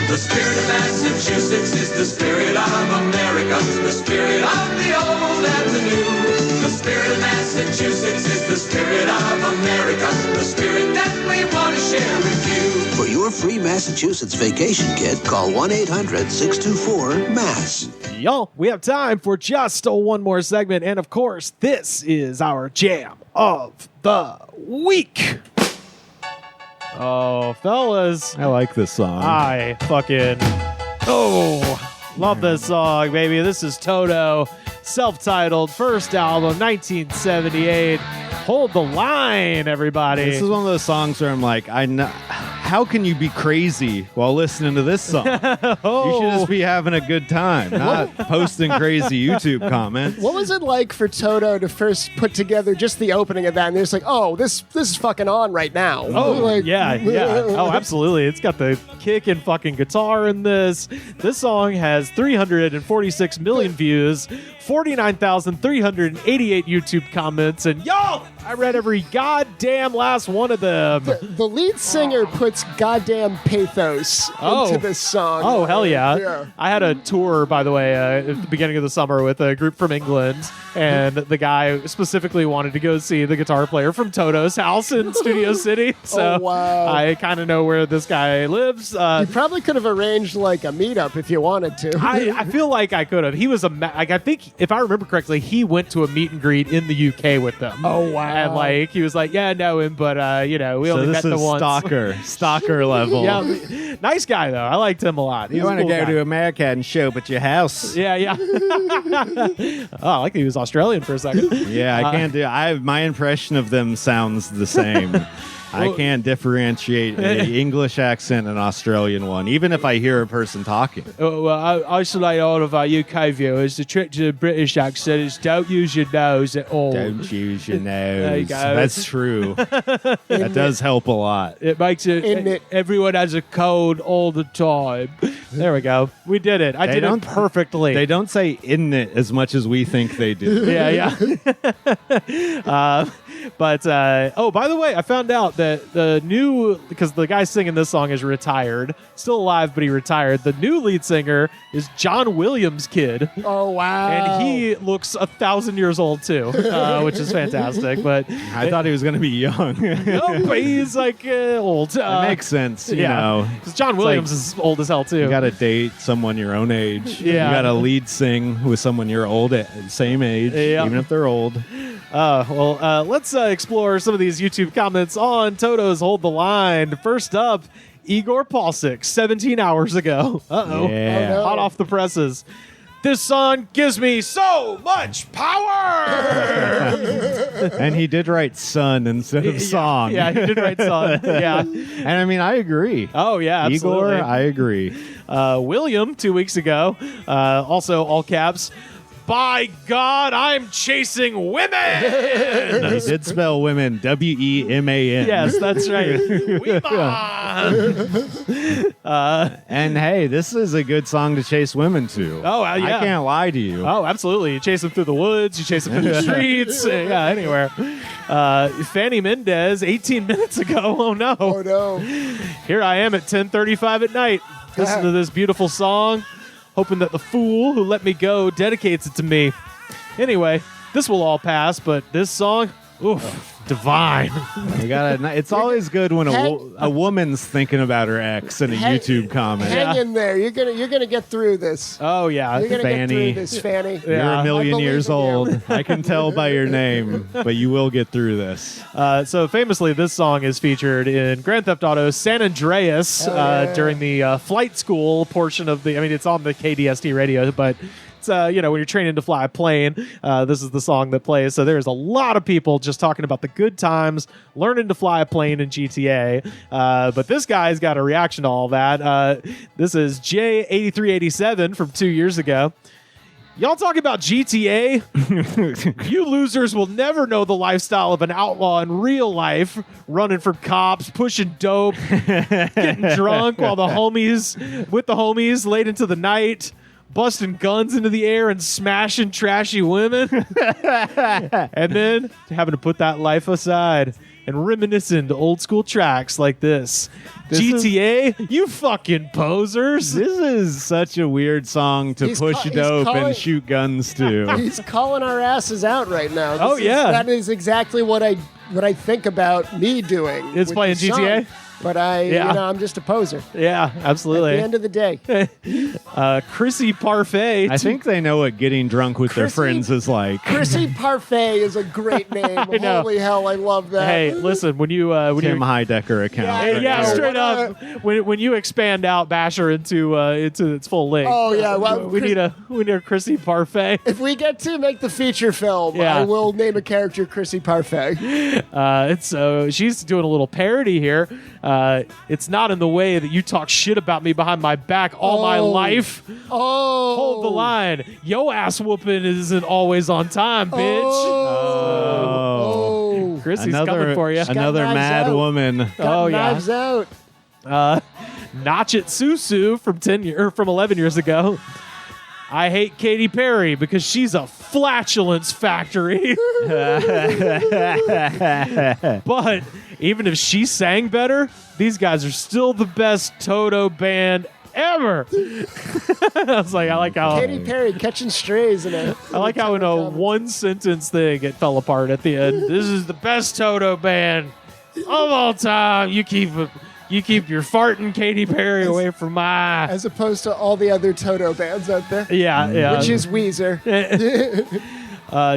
The spirit of Massachusetts is the spirit of America, the spirit of the old and the new. The spirit of Massachusetts is the spirit of America, the spirit that we want to share with you. For your free Massachusetts vacation kit, call 1-800-624-MASS. Y'all, we have time for just one more segment. And of course, this is our jam of the week. Oh, fellas. I like this song. I fucking love this song, baby. This is Toto, self-titled, first album, 1978. Hold the line, everybody. This is one of those songs where I'm like, I know. How can you be crazy while listening to this song? You should just be having a good time, not posting crazy YouTube comments. What was it like for Toto to first put together just the opening of that, and they're just like, oh, this is fucking on right now. Oh, Like, yeah. Oh, absolutely. It's got the kick and fucking guitar in this. This song has 346 million views, 49,388 YouTube comments, and y'all, I read every goddamn last one of them. The lead singer puts goddamn pathos into this song. Oh, hell yeah. Yeah. I had a tour, by the way, at the beginning of the summer with a group from England, and the guy specifically wanted to go see the guitar player from Toto's house in Studio City. So wow. I kind of know where this guy lives. You probably could have arranged like a meetup if you wanted to. I feel like I could have. He was I think if I remember correctly, he went to a meet and greet in the UK with them. Oh, wow. And like he was like, yeah, I know him, but we only met the once. Stalker level. Yeah, nice guy though. I liked him a lot. He You was a want to cool go guy. to America and show up at your house? Yeah. Oh, I like that he was Australian for a second. Yeah, I can't do. My impression of them sounds the same. I can't differentiate an English accent and an Australian one, even if I hear a person talking. Well, I isolate all of our UK viewers. The trick to the British accent is don't use your nose at all. Don't use your nose. There you go. That's true. That does help a lot. It makes it. Everyone has a cold all the time. There we go. We did it. I did it perfectly. They don't say "in it" as much as we think they do. Yeah. But by the way, I found out that because the guy singing this song is retired, still alive, but he retired. The new lead singer is John Williams' kid. Oh, wow. And he looks 1,000 years old too, which is fantastic. But I thought he was going to be young. no, but he's like old. That makes sense, you know. Because John Williams is old as hell too. You got to date someone your own age. Yeah. You got to lead sing with someone your same age, even if they're old. Let's explore some of these YouTube comments on Toto's Hold the Line. First up, Igor Palsik, 17 hours ago. Uh-oh. Yeah. Oh, no. Hot off the presses. This song gives me so much power! And he did write "son" instead of "song." Yeah, he did write "son." Yeah. And I mean, I agree. Oh, yeah, absolutely. Igor, I agree. William, 2 weeks ago, also all caps, by God, I'm chasing women! He did spell women WEMAN. Yes, that's right. And hey, this is a good song to chase women to. Oh, yeah. I can't lie to you. Oh, absolutely. You chase them through the woods. You chase them through the streets. Yeah, anywhere. Fanny Mendez, 18 minutes ago. Oh, no. Oh, no. Here I am at 10:35 at night. Listen to this beautiful song, hoping that the fool who let me go dedicates it to me. Anyway, this will all pass, but this song, oof, divine. It's always good when a woman's thinking about her ex in a YouTube comment. Hang in there. You're gonna get through this. Oh, yeah. You're gonna get Fanny. through this, Fanny. You're a million years in you. old. I can tell by your name, but you will get through this. So famously, this song is featured in Grand Theft Auto San Andreas during the flight school portion of the. I mean, it's on the KDST radio, but it's when you're training to fly a plane, this is the song that plays. So there's a lot of people just talking about the good times learning to fly a plane in GTA. But this guy's got a reaction to all that. This is J8387 from 2 years ago. Y'all talking about GTA? You losers will never know the lifestyle of an outlaw in real life, running from cops, pushing dope, getting drunk while the homies late into the night, busting guns into the air and smashing trashy women, and then having to put that life aside and reminiscing to old school tracks like this. GTA, you fucking posers. This is such a weird song to push dope and shoot guns to. He's calling our asses out right now. That is exactly what I think about me doing. It's with playing this song. GTA? But I'm just a poser. Yeah, absolutely. At the end of the day. Chrissy Parfait. I think they know what getting drunk with their friends is like. Chrissy Parfait is a great name. Holy hell, I love that. Hey, listen, when you Tim Heidecker account. Yeah, straight up. When you expand out Basher into its full length. Oh yeah, well, we need a Chrissy Parfait. If we get to make the feature film, Yeah. I will name a character Chrissy Parfait. So she's doing a little parody here. It's not in the way that you talk shit about me behind my back all my life. Oh, Hold the line. Yo ass whooping isn't always on time, bitch. Oh. Chrissy's coming for you. Another knives mad out. woman. Got knives out. Notch it Susu from 11 years ago. I hate Katy Perry because she's a flatulence factory. But even if she sang better, these guys are still the best Toto band ever. I was like, I like how Katy Perry catching strays in it. I like how in a one sentence thing it fell apart at the end. This is the best Toto band of all time. You You keep your farting Katy Perry away from my... As opposed to all the other Toto bands out there. Yeah. Which is Weezer.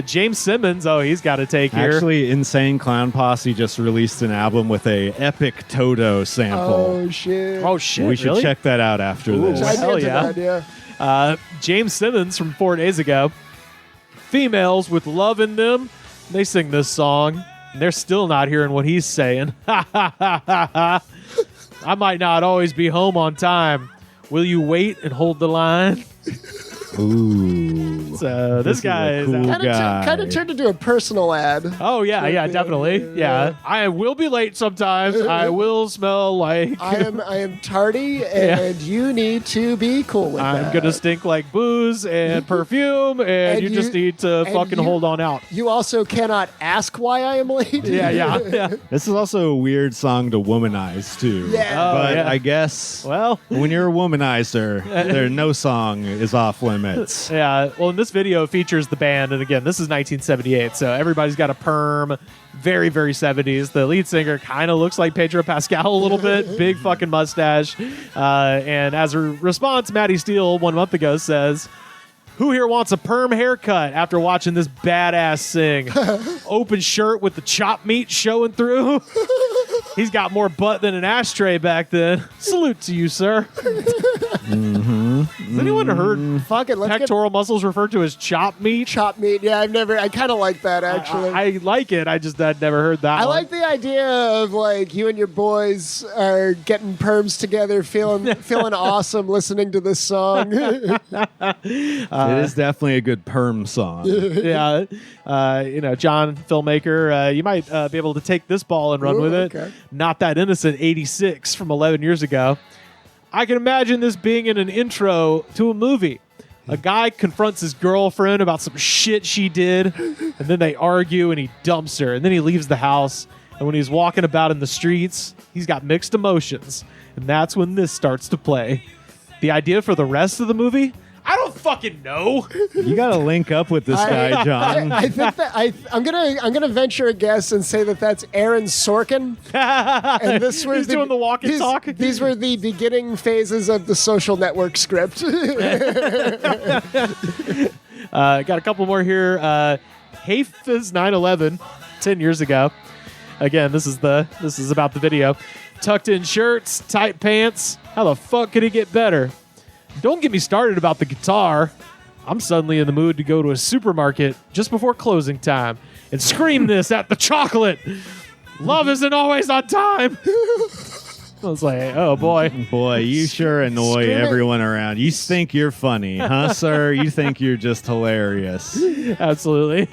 James Simmons, he's got to take here. Actually, Insane Clown Posse just released an album with a epic Toto sample. Oh, shit. Oh, shit, We should really? check that out after this. I'd be hell into yeah. that, yeah. James Simmons from 4 days ago. Females with love in them, they sing this song, and they're still not hearing what he's saying. I might not always be home on time. Will you wait and hold the line? Ooh. So this guy is is a cool out. guy. Kind of turned into a personal ad. Oh, yeah, definitely. Yeah. I will be late sometimes. I will smell like... I am tardy, and you need to be cool with I'm that. going to stink like booze and perfume, and you just need to and fucking hold on out. You also cannot ask why I am late. Yeah. This is also a weird song to womanize, too. Yeah. Oh, But yeah. I guess Well... when you're a womanizer, no song is off limits. Yeah, well, in this video it features the band, and again, this is 1978, so everybody's got a perm, very, very 70s. The lead singer kind of looks like Pedro Pascal a little bit, big fucking mustache. And as a response, Maddie Steele 1 month ago says, "Who here wants a perm haircut after watching this badass sing? Open shirt with the chopped meat showing through. He's got more butt than an ashtray back then. Salute to you, sir." Has anyone heard Fuck it, let's get pectoral muscles referred to as chopped meat? chopped meat. Yeah, I kind of like that, actually. I like it. I'd never heard that. I one. like the idea of like you and your boys are getting perms together, feeling awesome, listening to this song. It is definitely a good perm song. Yeah, John, filmmaker, you might be able to take this ball and run Ooh, with it. okay. Not That Innocent, 86 from 11 years ago. I can imagine this being in an intro to a movie. A guy confronts his girlfriend about some shit she did, and then they argue and he dumps her, and then he leaves the house. And when he's walking about in the streets, he's got mixed emotions. And that's when this starts to play. The idea for the rest of the movie? I don't fucking know. You got to link up with this guy, John. I think that I'm gonna venture a guess and say that that's Aaron Sorkin. And this was He's doing the walk and talk. These were the beginning phases of the Social Network script. Got a couple more here. Hafiz 9/11, 10 years ago. Again, this is about the video. Tucked in shirts, tight pants. How the fuck could it get better? Don't get me started about the guitar. I'm suddenly in the mood to go to a supermarket just before closing time and scream this at the chocolate. Love isn't always on time. I was like, oh boy. Boy, you sure annoy Screaming. everyone around. You think you're funny, huh, sir? You think you're just hilarious. Absolutely.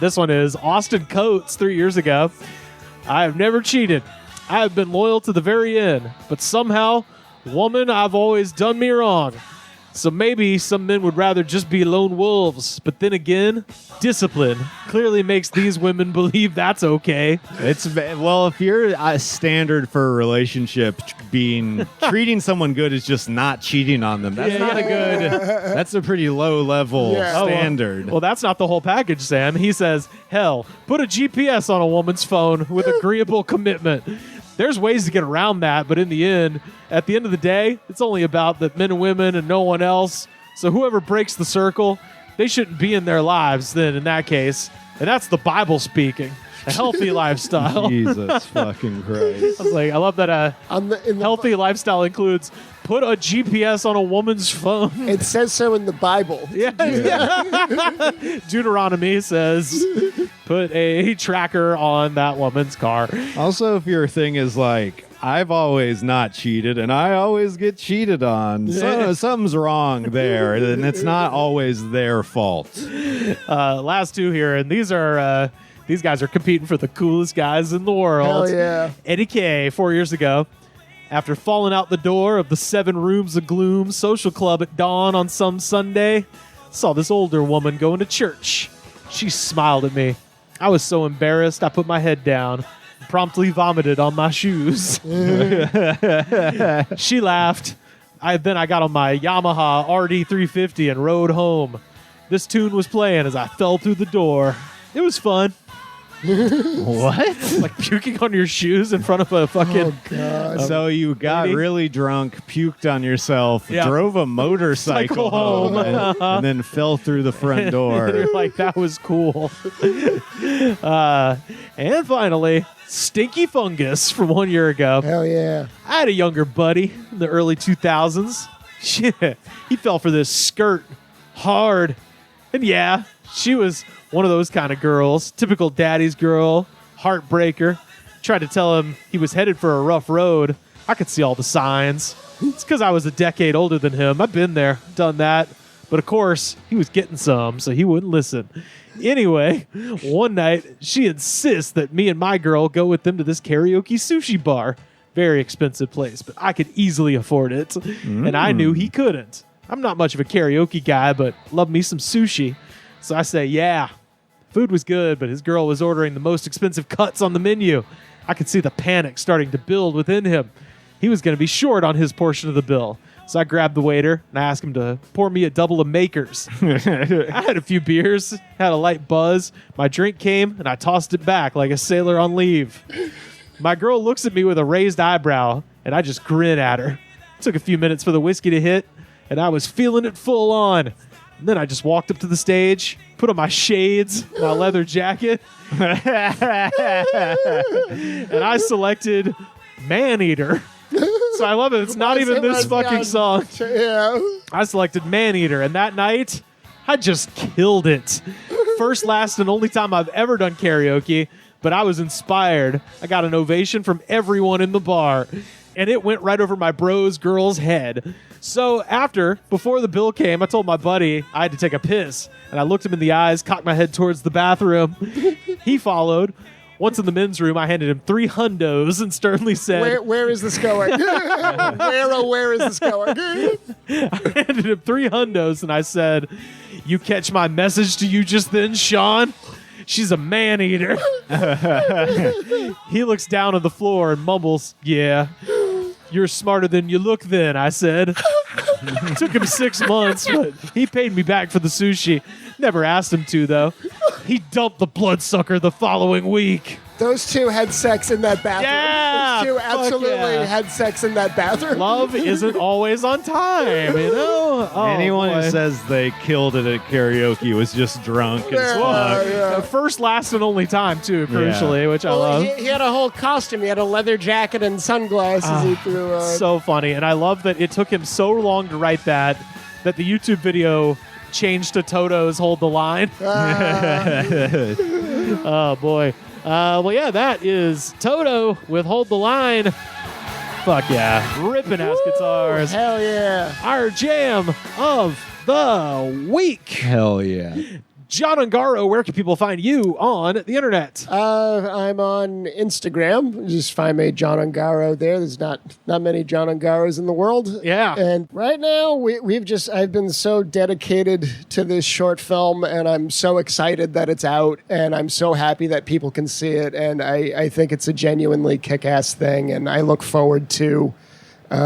This one is Austin Coates 3 years ago. I have never cheated. I have been loyal to the very end, but somehow, woman, I've always done me wrong. So maybe some men would rather just be lone wolves. But then again, discipline clearly makes these women believe that's okay. If you're a standard for a relationship being treating someone good is just not cheating on them, that's not a good. That's a pretty low level Yeah. standard. Well, that's not the whole package, Sam. He says, hell, put a GPS on a woman's phone with agreeable commitment. There's ways to get around that, but at the end of the day, it's only about the men and women and no one else. So whoever breaks the circle, they shouldn't be in their lives then in that case. And that's the Bible speaking. A healthy lifestyle. Jesus fucking Christ. I was like, I love that In the healthy lifestyle includes put a GPS on a woman's phone. It says so in the Bible. Yeah. Deuteronomy says put a tracker on that woman's car. Also, if your thing is like, I've always not cheated and I always get cheated on, so something's wrong there, and it's not always their fault. Last two here, and these guys are competing for the coolest guys in the world. Hell yeah. Eddie K, 4 years ago, after falling out the door of the 7 Rooms of Gloom social club at dawn on some Sunday, saw this older woman going to church. She smiled at me. I was so embarrassed, I put my head down, promptly vomited on my shoes. She laughed. Then I got on my Yamaha RD350 and rode home. This tune was playing as I fell through the door. It was fun. What? Like puking on your shoes in front of a fucking. So you got lady? really drunk, puked on yourself, Yeah. drove a motorcycle home, and then fell through the front door. They're like, that was cool. And finally, Stinky Fungus from 1 year ago. Hell yeah. I had a younger buddy in the early 2000s. Shit, he fell for this skirt hard. And yeah, she was one of those kind of girls, typical daddy's girl, heartbreaker. Tried to tell him he was headed for a rough road. I could see all the signs. It's because I was a decade older than him. I've been there, done that. But of course, he was getting some, so he wouldn't listen. Anyway, one night, she insists that me and my girl go with them to this karaoke sushi bar. Very expensive place, but I could easily afford it. And I knew he couldn't. I'm not much of a karaoke guy, but love me some sushi. So I say, yeah. Food was good, but his girl was ordering the most expensive cuts on the menu. I could see the panic starting to build within him. He was going to be short on his portion of the bill. So I grabbed the waiter and I asked him to pour me a double of Makers. I had a few beers, had a light buzz. My drink came and I tossed it back like a sailor on leave. My girl looks at me with a raised eyebrow and I just grin at her. It took a few minutes for the whiskey to hit and I was feeling it full on. And then I just walked up to the stage, put on my shades, my leather jacket, and I selected Man-Eater. So I love it. It's not even this fucking song. Yeah. I selected Man-Eater, and that night, I just killed it. First, last, and only time I've ever done karaoke, but I was inspired. I got an ovation from everyone in the bar, and it went right over my bro's girl's head. So before the bill came, I told my buddy I had to take a piss, and I looked him in the eyes, cocked my head towards the bathroom. He followed. Once in the men's room, I handed him 3 hundos and sternly said, Where is this going? Where is this going? I handed him 3 hundos and I said, you catch my message to you just then, Sean? She's a man-eater. He looks down on the floor and mumbles, yeah. You're smarter than you look then, I said. It took him 6 months, but he paid me back for the sushi. Never asked him to, though. He dumped the bloodsucker the following week. Those two had sex in that bathroom. Yeah, Those two fuck absolutely yeah. had sex in that bathroom. Love isn't always on time, you know? Oh, Anyone boy. who says they killed it at karaoke was just drunk as fuck. The first, last, and only time, too, crucially, which I Well, love. he had a whole costume. He had a leather jacket and sunglasses. He threw on. So funny. And I love that it took him so long to write that the YouTube video changed to Toto's Hold the Line. Oh, boy. Well, yeah, that is Toto with Hold the Line. Fuck yeah. Ripping ass guitars. Hell yeah. Our jam of the week. Hell yeah. John Ungaro, where can people find you on the internet? I'm on Instagram. Just find me John Ungaro there. There's not many John Ungaros in the world. Yeah. And right now I've been so dedicated to this short film, and I'm so excited that it's out, and I'm so happy that people can see it, and I think it's a genuinely kick-ass thing, and I look forward to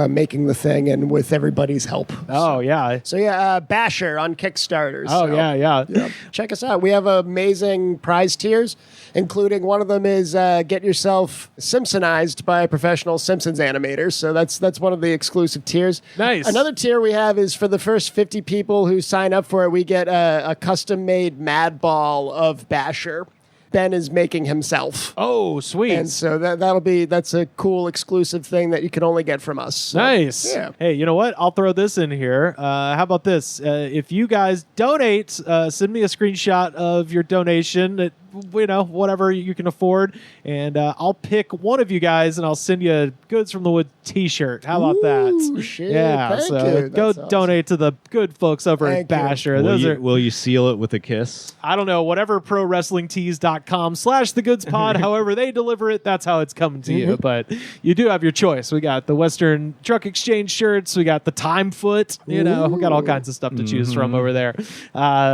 making the thing and with everybody's help. Oh, yeah. So yeah, Basher on Kickstarter. Oh, So, yeah. check us out. We have amazing prize tiers, including one of them is get yourself Simpsonized by a professional Simpsons animator. So that's one of the exclusive tiers. Nice. Another tier we have is for the first 50 people who sign up for it, we get a custom-made Mad Ball of Basher. Ben is making himself. Oh, sweet. And so that's a cool exclusive thing that you can only get from us. So, Nice. Yeah. Hey, you know what? I'll throw this in here. How about this? If you guys donate, send me a screenshot of your donation at, whatever you can afford, and I'll pick one of you guys and I'll send you a Goods from the Wood t-shirt. How about Ooh, that? shit. Yeah. Thank So you. go That's awesome. donate to the good folks over Thank at you. Basher. Those are, Will you seal it with a kiss? I don't know, whatever prowrestlingtees.com/thegoodspod, however they deliver it, that's how it's coming to you. But you do have your choice. We got the Western Truck Exchange shirts. We got the Time Foot. We got all kinds of stuff to choose from over there.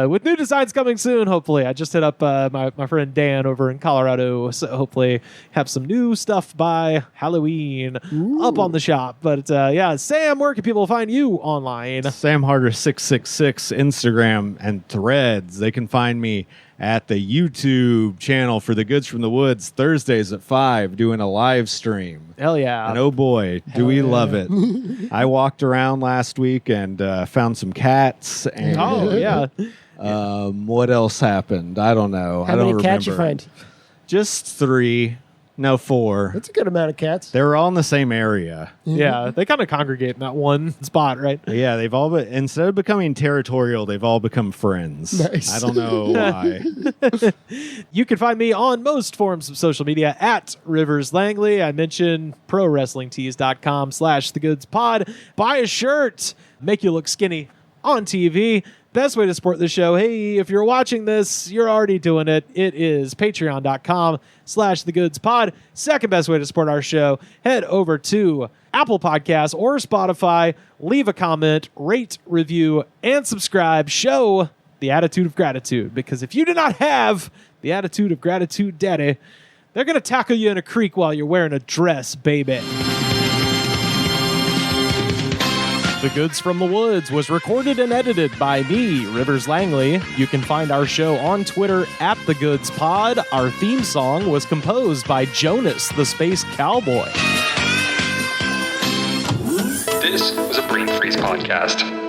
With new designs coming soon, hopefully. I just hit up my friend Dan over in Colorado. So hopefully have some new stuff by Halloween up on the shop. But yeah, Sam, where can people find you online? Sam Harder 666 Instagram and Threads. They can find me at the YouTube channel for The Goods from the Woods Thursdays at 5 doing a live stream. Hell yeah. And oh boy, do we love it. I walked around last week and found some cats. And, Oh, yeah. what else happened? I don't know. How I don't many cats you remember. find? Just 3. No, 4. That's a good amount of cats. They were all in the same area. Yeah, they kind of congregate in that one spot, right? Yeah, they've all been, instead of becoming territorial, they've all become friends. Nice. I don't know why. You can find me on most forms of social media at Rivers Langley. I mentioned prowrestlingtees.com/thegoodspod. Buy a shirt, make you look skinny on TV. Best way to support the show, hey, if you're watching this, you're already doing it. It is patreon.com/thegoodspod. Second best way to support our show, head over to Apple Podcasts or Spotify. Leave a comment, rate, review, and subscribe. Show the attitude of gratitude, because if you do not have the attitude of gratitude, daddy, they're going to tackle you in a creek while you're wearing a dress, baby. The Goods from the Woods was recorded and edited by me, Rivers Langley. You can find our show on Twitter at The Goods Pod. Our theme song was composed by Jonas, the Space Cowboy. This was a Brain Freeze podcast.